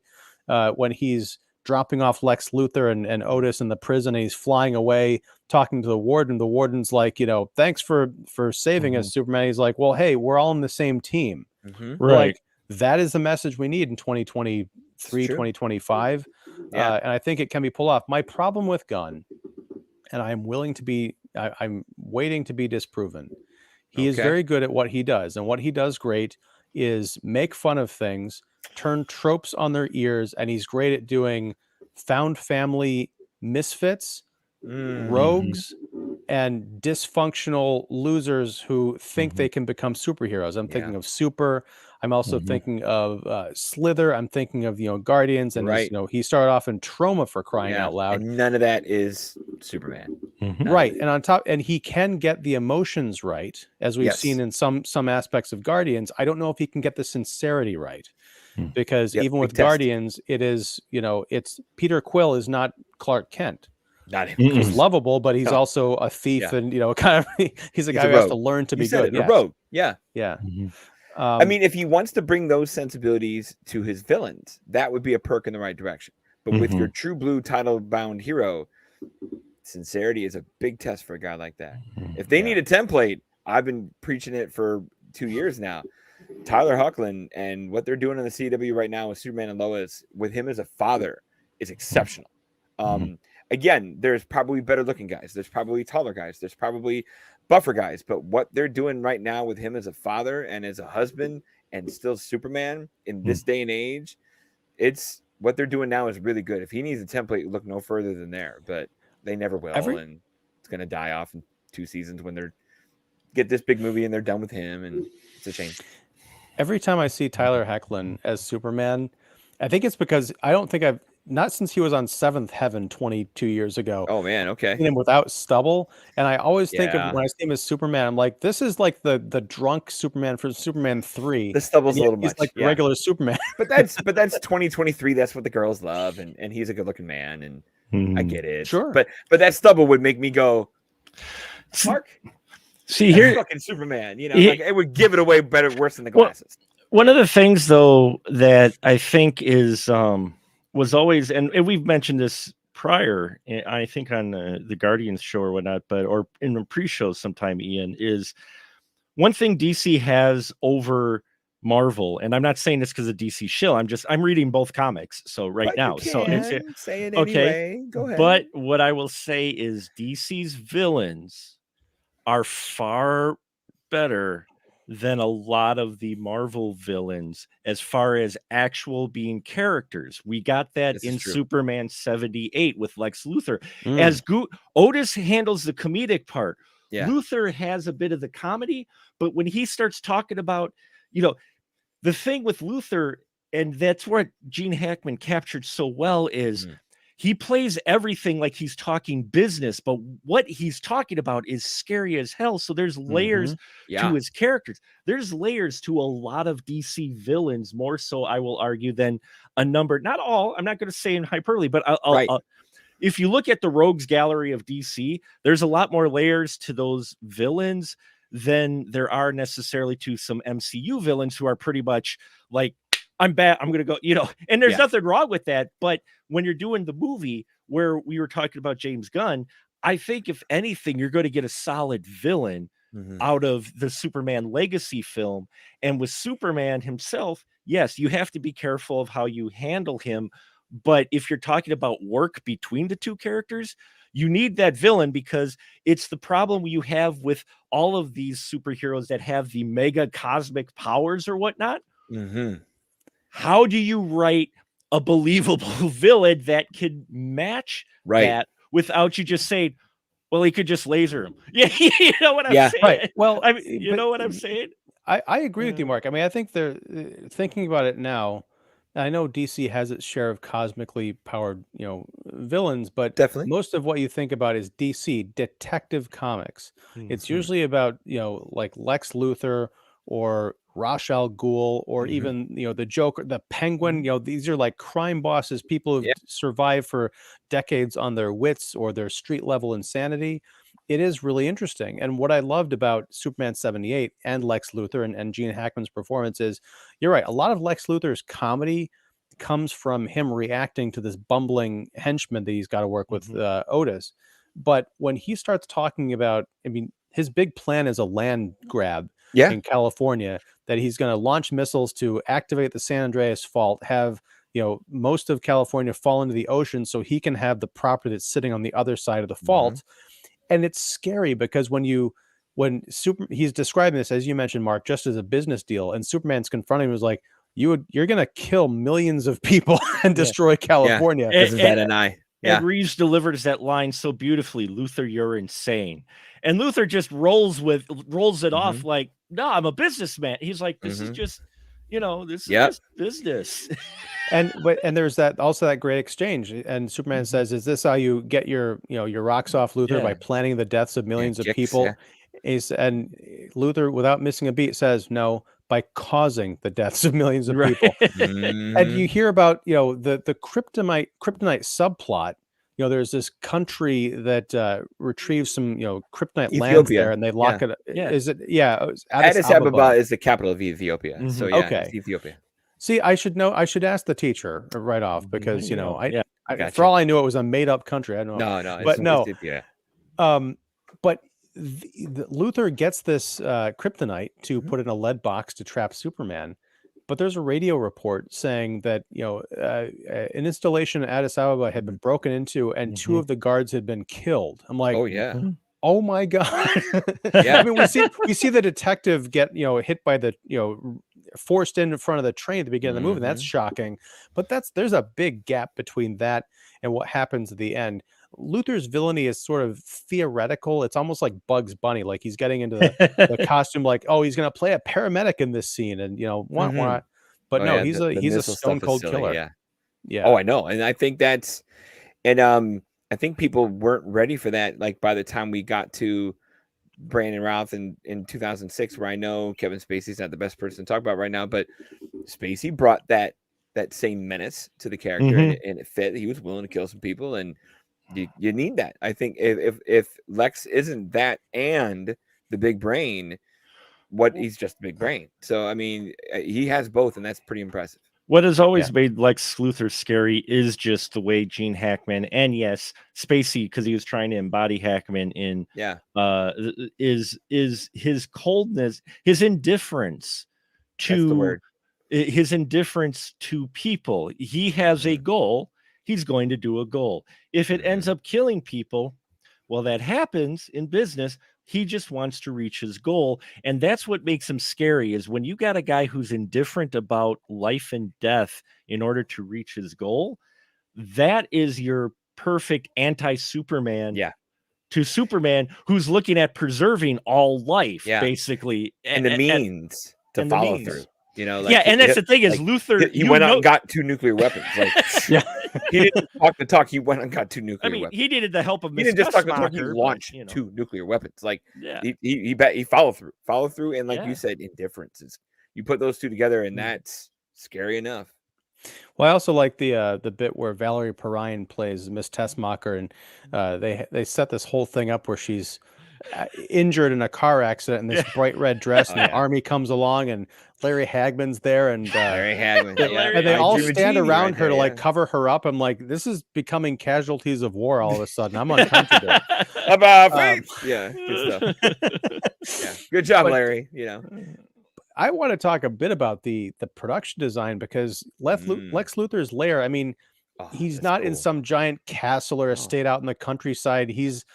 when he's dropping off Lex Luthor and Otis in the prison, and he's flying away talking to the warden's like, thanks for saving us, Superman. He's like, well, hey, we're all on the same team. Right. Like, that is the message we need in 2023, 2025. And I think it can be pulled off. My problem with Gunn, and I'm waiting to be disproven. He is very good at what he does. And what he does great is make fun of things, turn tropes on their ears. And he's great at doing found family misfits, rogues, and dysfunctional losers who think they can become superheroes. I'm thinking of Super. I'm also thinking of Slither. I'm thinking of Guardians, and he started off in Trauma, for crying out loud. And none of that is Superman, right? And on top, and he can get the emotions right, as we've seen in some aspects of Guardians. I don't know if he can get the sincerity right, because even with Guardians, it is it's Peter Quill is not Clark Kent. Not him. He's lovable, but he's also a thief, and kind of he's a guy who has to learn to be good. A rogue. Yeah. I mean, if he wants to bring those sensibilities to his villains, that would be a perk in the right direction. But with your true blue title-bound hero, sincerity is a big test for a guy like that. If they need a template, I've been preaching it for 2 years now. Tyler Hoechlin and what they're doing in the CW right now with Superman and Lois, with him as a father, is exceptional. Again, there's probably better looking guys. There's probably taller guys. There's probably buffer guys. But what they're doing right now with him as a father and as a husband and still Superman in this day and age, it's what they're doing now is really good. If he needs a template, look no further than there. But they never will. And it's going to die off in 2 seasons when they're get this big movie and they're done with him. And it's a shame. Every time I see Tyler Hoechlin as Superman, I think it's because I don't think I've not since he was on Seventh Heaven 22 years ago, Oh man, okay. seen him without stubble. And I always think of Yeah. when I see him as Superman, I'm like, this is like the drunk Superman from Superman 3. The stubble's And a yet little he's much. like the Yeah. regular Superman. But that's 2023. That's what the girls love, and he's a good looking man, and I get it. Sure. But that stubble would make me go, Mark, See that's here, fucking Superman. You know, like it would give it away worse than the glasses. One of the things though that I think is was always, and we've mentioned this prior, I think on the Guardians show or whatnot, or in the pre-shows sometime, Ian, is one thing DC has over Marvel, and I'm not saying this because of DC shill. I'm reading both comics, so But now, you so it's say it okay. anyway. Go ahead. But what I will say is DC's villains are far better than a lot of the Marvel villains as far as actual being characters. We got that in Superman 78 with Lex Luthor. As Otis handles the comedic part, Luthor has a bit of the comedy, but when he starts talking about, the thing with Luthor, and that's what Gene Hackman captured so well, is he plays everything like he's talking business, but what he's talking about is scary as hell. So there's layers to his characters. There's layers to a lot of DC villains, more so, I will argue, than a number. Not all. I'm not going to say in hyperbole, but if you look at the rogues gallery of DC, there's a lot more layers to those villains than there are necessarily to some MCU villains who are pretty much like, I'm bad, I'm going to go, and there's nothing wrong with that. But when you're doing the movie where we were talking about James Gunn, I think if anything, you're going to get a solid villain out of the Superman legacy film. And with Superman himself, yes, you have to be careful of how you handle him. But if you're talking about work between the two characters, you need that villain, because it's the problem you have with all of these superheroes that have the mega cosmic powers or whatnot. How do you write a believable villain that can match that without you just saying, well, he could just laser him? Yeah, you know what I'm saying? Right. Well, you know what I'm saying? I agree with you, Mark. I mean, I think they're thinking about it now. I know DC has its share of cosmically powered, villains, but most of what you think about is DC Detective Comics. It's usually about, like Lex Luthor or Ra's al Ghul, or even, the Joker, the Penguin. These are like crime bosses, people who've survived for decades on their wits or their street level insanity. It is really interesting. And what I loved about Superman 78 and Lex Luthor and Gene Hackman's performance is, you're right, a lot of Lex Luthor's comedy comes from him reacting to this bumbling henchman that he's got to work with, Otis. But when he starts talking about, I mean, his big plan is a land grab in California, that he's going to launch missiles to activate the San Andreas Fault, have most of California fall into the ocean so he can have the property that's sitting on the other side of the fault. And it's scary because he's describing this, as you mentioned, Mark, just as a business deal, and Superman's confronting him, was like, you're going to kill millions of people and destroy California. And Reeves delivers that line so beautifully. Luthor, you're insane. And Luthor just rolls it off like, no, I'm a businessman. He's like, this is just, this is just business. And there's that great exchange. And Superman says, is this how you get your rocks off, Luthor, by planning the deaths of millions of people? And Luthor, without missing a beat, says, no, by causing the deaths of millions of people. And you hear about, the kryptonite subplot. There's this country that retrieves some, kryptonite lands there, and they lock it. Is it? Yeah. Addis Ababa is the capital of Ethiopia. So it's Ethiopia. See, I should know. I should ask the teacher right off, because for all I knew, it was a made-up country. I don't know. No, but no. Yeah. But the Luthor gets this kryptonite to put in a lead box to trap Superman. But there's a radio report saying that an installation at Addis Ababa had been broken into, and two of the guards had been killed. I'm like, oh my god! I mean, we see the detective get hit by the forced in front of the train at the beginning of the movie. And that's shocking. But there's a big gap between that and what happens at the end. Luthor's villainy is sort of theoretical. It's almost like Bugs Bunny, like he's getting into the costume, like, oh, he's gonna play a paramedic in this scene, and Mhm. but Oh no, yeah, he's the a missile stone stuff is cold silly. killer. Yeah. Oh, Yeah. I know, and I think that's and I think people weren't ready for that. Like by the time we got to Brandon Routh in 2006, where I know Kevin Spacey's not the best person to talk about right now, but Spacey brought that same menace to the character, and it fit. He was willing to kill some people, and you need that. I think if Lex isn't that and the big brain, he's just a big brain. So I mean, he has both, and that's pretty impressive. What has Yeah. always made Lex Luthor scary is just the way Gene Hackman, and yes, Spacey, because he was trying to embody Hackman in Yeah. is his coldness, his indifference That's the to word. his indifference to people. He has a goal, he's going to do a goal. If it ends up killing people, well, that happens in business. He just wants to reach his goal. And that's what makes him scary, is when you got a guy who's indifferent about life and death in order to reach his goal. That is your perfect anti-Superman. Yeah. To Superman, who's looking at preserving all life, Yeah. basically, And the means to and the follow means. through. You know, like yeah, and that's the thing is like, Luthor. he went out and got 2 nuclear weapons. Like, Yeah. he didn't talk the talk. He went and got 2 nuclear weapons. he needed the help of He Miss didn't just talk the talk. He Gussmacher, launched but, 2 nuclear weapons. Like, yeah, he followed through, and like Yeah. you said, indifference is. You put those two together, and that's scary enough. Well, I also like the bit where Valerie Perrine plays Miss Tessmacher, and they set this whole thing up where she's injured in a car accident in this bright red dress, and the army comes along, and Larry Hagman's there, and Larry Hagman, and they all stand around her to like yeah. cover her up. I'm like, this is becoming casualties of war all of a sudden. I'm uncomfortable. About faith. Yeah, good stuff. Yeah, good job, Larry. You know. I want to talk a bit about the production design, because Lex Luthor's lair, I mean, he's not in some giant castle or estate out in the countryside. He's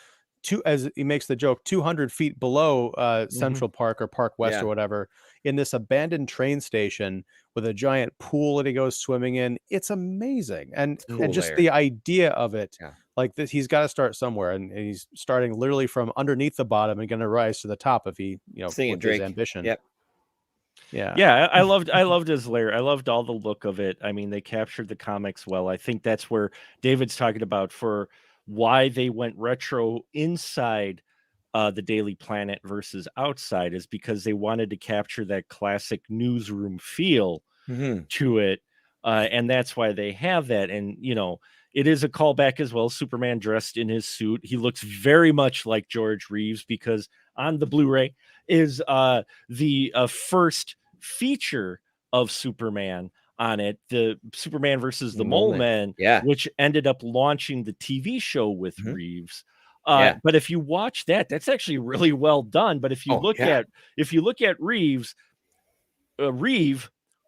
as he makes the joke, 200 feet below Central Park or Park West or whatever, in this abandoned train station with a giant pool that he goes swimming in. It's amazing. And just the idea of it, like this, he's got to start somewhere, and he's starting literally from underneath the bottom and going to rise to the top if he, with his ambition. Yep. Yeah, I loved his lair. I loved all the look of it. I mean, they captured the comics well. I think that's where David's talking about for why they went retro inside the Daily Planet versus outside, is because they wanted to capture that classic newsroom feel to it. And that's why they have that. And, it is a callback as well. Superman dressed in his suit. He looks very much like George Reeves, because on the Blu-ray is the first feature of Superman on it, the Superman versus the Mole Men, which ended up launching the TV show with Reeves. But if you watch that, that's actually really well done. But if you look at Reeves,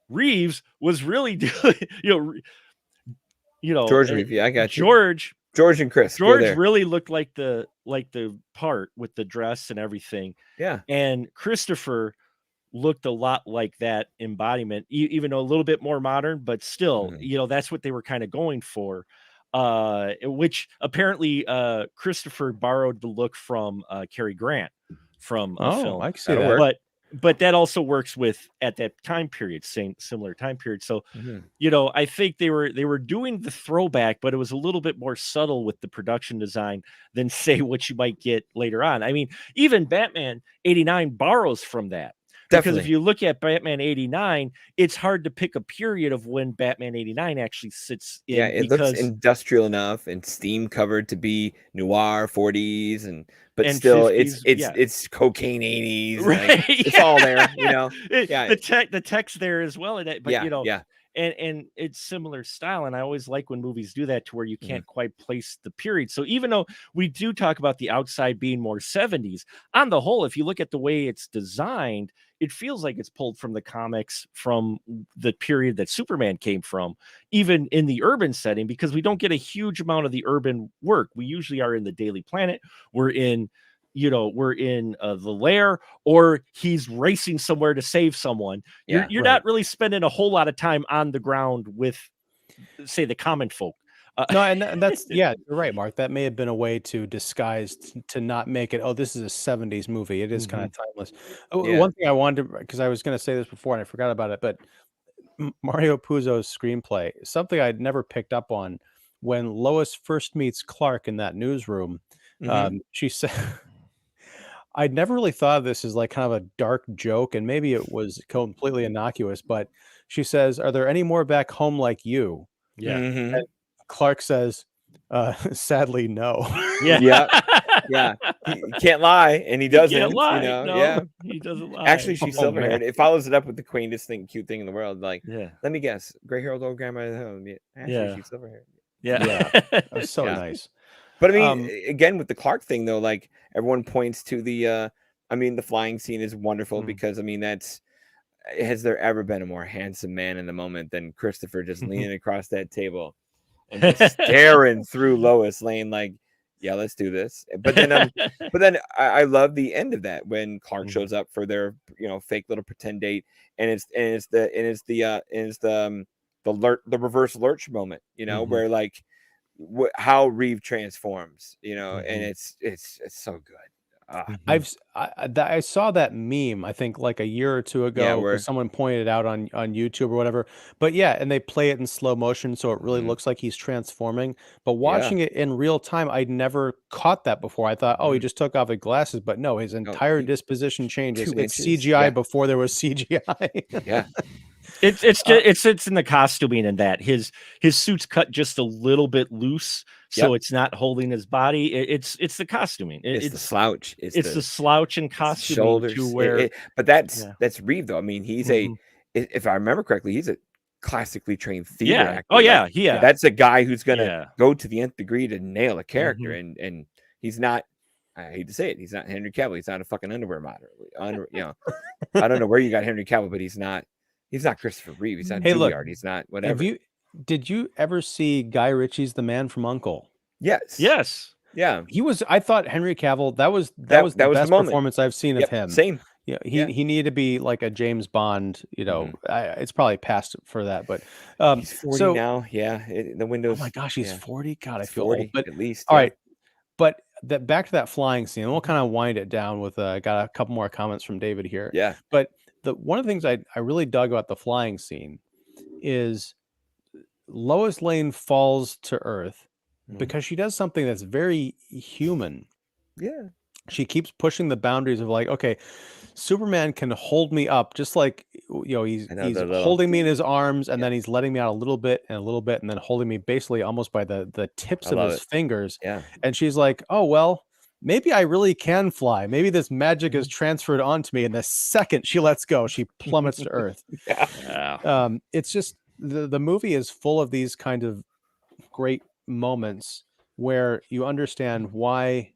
Reeves was really doing, George Reeve, I got you. George and Chris. George really looked like the part with the dress and everything. Yeah. And Christopher looked a lot like that embodiment, even though a little bit more modern, but still, that's what they were kind of going for. Which apparently Christopher borrowed the look from Cary Grant from a film. I can see that. But that also works with at that time period, similar time period. So, I think they were doing the throwback, but it was a little bit more subtle with the production design than say what you might get later on. I mean, even Batman 89 borrows from that. Because if you look at Batman 89, it's hard to pick a period of when Batman 89 actually sits in. Yeah, it looks industrial enough and steam covered to be noir 40s, but still 50s, it's cocaine 80s. Right. Like, it's all there, The text there as well. But and it's similar style. And I always like when movies do that, to where you can't quite place the period. So even though we do talk about the outside being more 70s, on the whole, if you look at the way it's designed, it feels like it's pulled from the comics from the period that Superman came from, even in the urban setting, because we don't get a huge amount of the urban work. We usually are in the Daily Planet. We're in the lair, or he's racing somewhere to save someone. You're not really spending a whole lot of time on the ground with, say, the common folk. No, and that's yeah, you're right, Mark. That may have been a way to disguise to not make it. Oh, this is a '70s movie. It is kind of timeless. Oh, Yeah. one thing I wanted to, because I was going to say this before and I forgot about it, but Mario Puzo's screenplay, something I'd never picked up on. When Lois first meets Clark in that newsroom, she said, I'd never really thought of this as like kind of a dark joke, and maybe it was completely innocuous, but she says, "Are there any more back home like you?" Yeah. And Clark says, sadly, no. Yeah. Yeah. He can't lie, and he doesn't. Can't lie. You know, No, yeah. he doesn't lie. Actually, she's Oh, silver haired. man. It follows it up with the quaintest thing, cute thing in the world. Like, Yeah. let me guess, gray haired old grandma at home. Actually, Yeah. she's silver haired. Yeah. That was so Yeah. nice. But I mean, again, with the Clark thing though, like everyone points to the I mean, the flying scene is wonderful because I mean that's has there ever been a more handsome man in the moment than Christopher just leaning across that table and just staring through Lois Lane like, yeah, let's do this. But then I love the end of that when Clark shows up for their fake little pretend date, and it's the reverse lurch moment, where like how Reeve transforms, and it's so good. I saw that meme, I think like a year or two ago, where because someone pointed it out on YouTube or whatever. But yeah, and they play it in slow motion, so it really looks like he's transforming. But watching it in real time, I'd never caught that before. I thought, oh, he just took off his glasses, but no, his entire disposition changes. 2 It's inches. CGI before there was CGI. Yeah. It's in the costuming and that his suit's cut just a little bit loose, so it's not holding his body. It's the costuming. It's the slouch. It's the slouch and costuming shoulders. to where. But that's Reeve though. I mean, he's if I remember correctly, he's a classically trained theater actor. Oh yeah, like, that's a guy who's gonna go to the nth degree to nail a character, and he's not. I hate to say it, he's not Henry Cavill. He's not a fucking underwear model. I don't know where you got Henry Cavill, but he's not. He's not Christopher Reeve. He's not Juilliard. He's not whatever. Did you ever see Guy Ritchie's The Man from U.N.C.L.E.? Yes. Yeah. I thought Henry Cavill, that was the best performance I've seen of him. Same. Yeah, he needed to be like a James Bond, it's probably past for that, but he's 40 now. Yeah. The windows. Oh my gosh, he's 40. God, I feel 40, old. But at least. All right. But back to that flying scene, and we'll kind of wind it down with got a couple more comments from David here. Yeah. But one of the things I really dug about the flying scene is Lois Lane falls to Earth because she does something that's very human. Yeah. She keeps pushing the boundaries of like, okay, Superman can hold me up, just like he's holding me in his arms, and then he's letting me out a little bit, and then holding me basically almost by the tips of his fingers. Yeah. And she's like, oh well, maybe I really can fly. Maybe this magic is transferred onto me. And the second she lets go, she plummets to Earth. It's just the movie is full of these kind of great moments where you understand why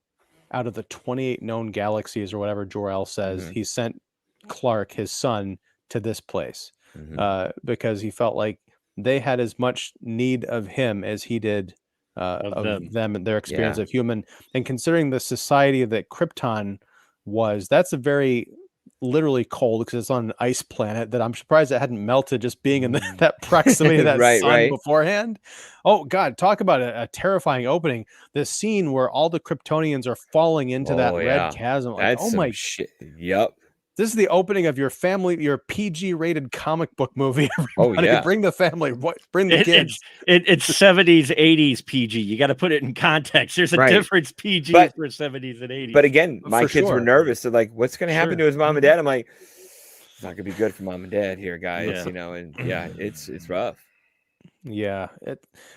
out of the 28 known galaxies or whatever Jor-El says, he sent Clark, his son, to this place because he felt like they had as much need of him as he did of them and their experience of human. And considering the society that Krypton was, that's a very literally cold because it's on an ice planet that I'm surprised it hadn't melted just being in that proximity to that sun beforehand. Oh God, talk about a terrifying opening. The scene where all the Kryptonians are falling into that red chasm. Like, that's my shit. Yep. This is the opening of your PG rated comic book movie. Everybody. Bring the family. Bring the kids. It's 70s, 80s PG. You got to put it in context. There's a difference PG for 70s and 80s. But again, my kids were nervous. They're like, what's going to happen to his mom and dad? I'm like, it's not going to be good for mom and dad here, guys. And it's rough. Yeah,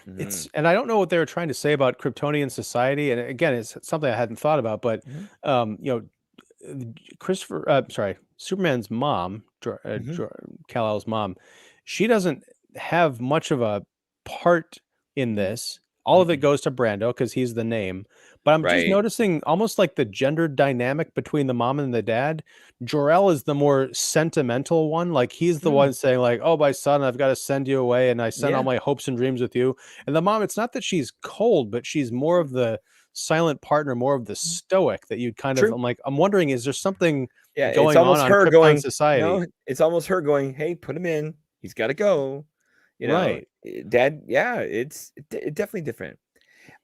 it's, and I don't know what they were trying to say about Kryptonian society. And again, it's something I hadn't thought about, but Superman's mom, Kal-El's mom, she doesn't have much of a part in this. All of it goes to Brando because he's the name. But I'm just noticing almost like the gender dynamic between the mom and the dad. Jor-El is the more sentimental one. Like he's the one saying like, oh, my son, I've got to send you away. And I send all my hopes and dreams with you. And the mom, it's not that she's cold, but she's more of the silent partner, more of the stoic that you'd kind of, I'm wondering, is there something going on her Krypton society? No, it's almost her going, hey, put him in. He's got to go. You know, Right. Dad. Yeah, it's definitely different.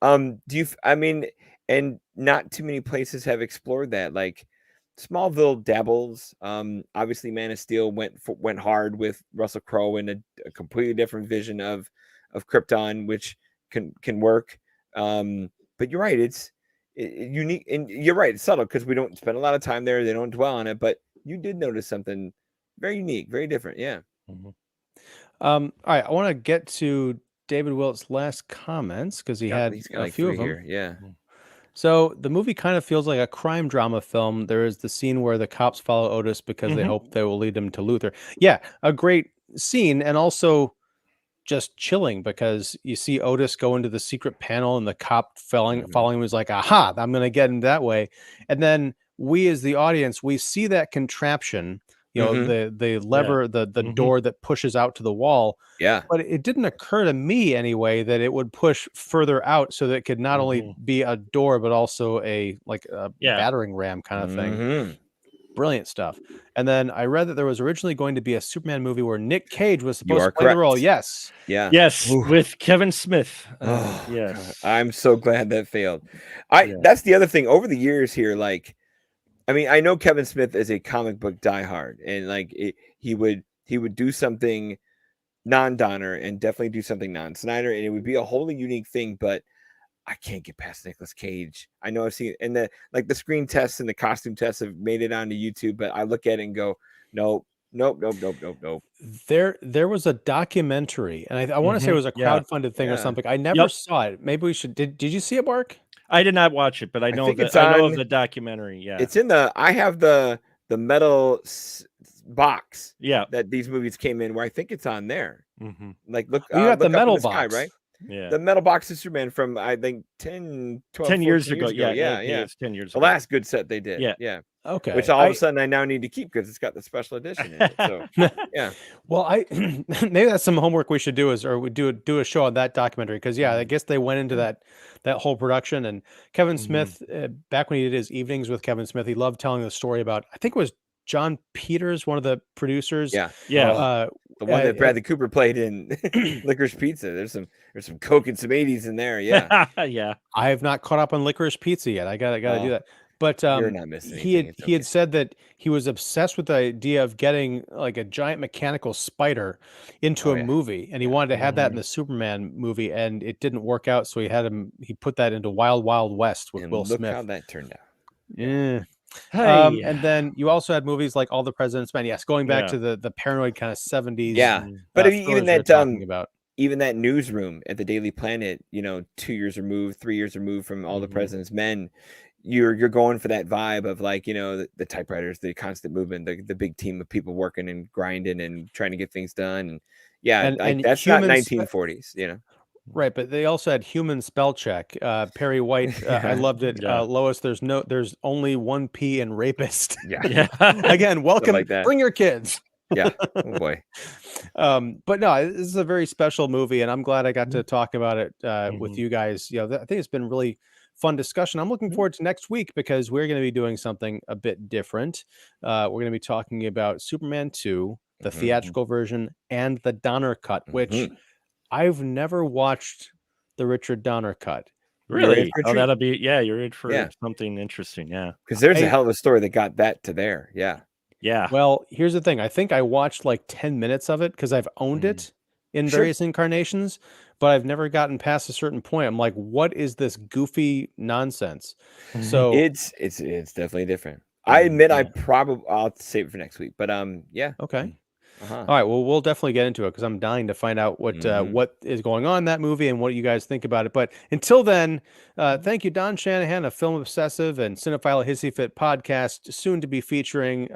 I mean, and not too many places have explored that. Like Smallville dabbles. Obviously, Man of Steel went hard with Russell Crowe in a completely different vision of Krypton, which can work. But you're right, it's unique, and you're right, it's subtle because we don't spend a lot of time there. They don't dwell on it, but you did notice something very unique, very different. Yeah. All right, I want to get to David Willet's last comments because he had He's got a like few three of them. here. Yeah. So the movie kind of feels like a crime drama film. There is the scene where the cops follow Otis because they hope they will lead him to Luthor. Yeah, a great scene, and also just chilling because you see Otis go into the secret panel and the cop following him was like, aha, I'm going to get him that way. And then we as the audience, we see that contraption, the lever, the door that pushes out to the wall. Yeah. But it didn't occur to me anyway that it would push further out so that it could not only be a door, but also a battering ram kind of thing. Brilliant stuff. And then I read that there was originally going to be a Superman movie where Nick Cage was supposed to play the role. Yes. Yeah. Yes. Ooh. With Kevin Smith. Yes. God, I'm so glad that failed. That's the other thing over the years here. Like, I mean, I know Kevin Smith is a comic book diehard, and like he would do something non-Donner and definitely do something non-Snyder, and it would be a wholly unique thing, but I can't get past Nicolas Cage. I know I've seen, and the screen tests and the costume tests have made it onto YouTube, but I look at it and go, nope. There was a documentary, and I want to say it was a crowdfunded thing or something. I never saw it. Maybe we should. Did you see it, Mark? I did not watch it, but I know that I know of the documentary. Yeah, it's in I have the metal box. Yeah, that these movies came in, where I think it's on there. Like, look, you got the metal box, sky, right? Yeah, the metal box of Superman from I think 10 years ago. Yeah, it's 10 years ago. The last good set they did. Yeah. Okay. Which all of a sudden I now need to keep because it's got the special edition in it. So yeah. Well, maybe that's some homework we should do we do a show on that documentary because I guess they went into that whole production, and Kevin Smith back when he did his evenings with Kevin Smith, he loved telling the story about, I think it was John Peters, one of the producers. Yeah. The one that Bradley Cooper played in Licorice Pizza. There's some Coke and some 80s in there. Yeah. Yeah. I have not caught up on Licorice Pizza yet. I gotta do that. But you're not missing anything. He had said that he was obsessed with the idea of getting like a giant mechanical spider into a movie, and he wanted to have that in the Superman movie, and it didn't work out. So he put that into Wild Wild West with Will Smith. Look how that turned out. Yeah. Hey. And then you also had movies like All the President's Men. Yes, going back to the paranoid kind of 70s. Yeah, but even that even that newsroom at the Daily Planet, 2 years removed, 3 years removed from All the President's Men, you're going for that vibe of like, the typewriters, the constant movement, the big team of people working and grinding and trying to get things done. And and that's not 1940s, Right, but they also had human spell check. Perry White, I loved it. Lois, there's only one P in rapist. Yeah. Again, welcome. Like that. Bring your kids. Yeah. Oh boy. But no, this is a very special movie, and I'm glad I got to talk about it with you guys. I think it's been really fun discussion. I'm looking forward to next week because we're going to be doing something a bit different. We're going to be talking about Superman 2, the theatrical version, and the Donner cut, which I've never watched the Richard Donner cut. Really? Oh, that'll be you're in for something interesting. Yeah, because there's a hell of a story that got that to there. Yeah. Well, here's the thing. I think I watched like 10 minutes of it because I've owned it in various incarnations, but I've never gotten past a certain point. I'm like, what is this goofy nonsense? So it's definitely different. I admit I'll save it for next week, but yeah. Okay. All right. Well, we'll definitely get into it because I'm dying to find out what is going on in that movie and what you guys think about it. But until then, thank you, Don Shanahan of Film Obsessive and Cinephile Hissy Fit podcast, soon to be featuring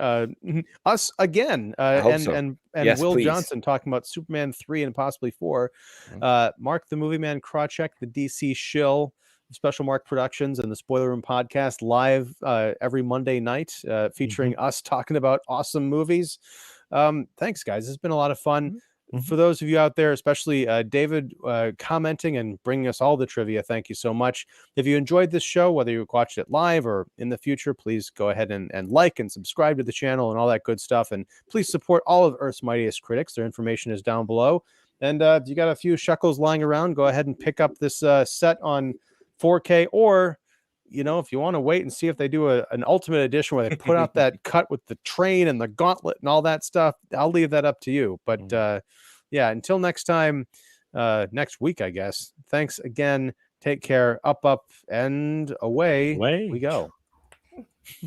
us again, and yes, Will please. Johnson talking about Superman 3 and possibly 4. Mark the Movie Man Krawcheck, the DC shill, Special Mark Productions, and the Spoiler Room podcast live every Monday night, featuring us talking about awesome movies. Thanks, guys. It's been a lot of fun. For those of you out there, especially David commenting and bringing us all the trivia, thank you so much. If you enjoyed this show, whether you watched it live or in the future, please go ahead and like and subscribe to the channel and all that good stuff. And please support all of Earth's Mightiest critics. Their information is down below. And if you got a few shekels lying around, go ahead and pick up this set on 4K, or if you want to wait and see if they do an ultimate edition where they put out that cut with the train and the gauntlet and all that stuff, I'll leave that up to you. But yeah, until next time, next week, I guess. Thanks again. Take care. Up, and away we go.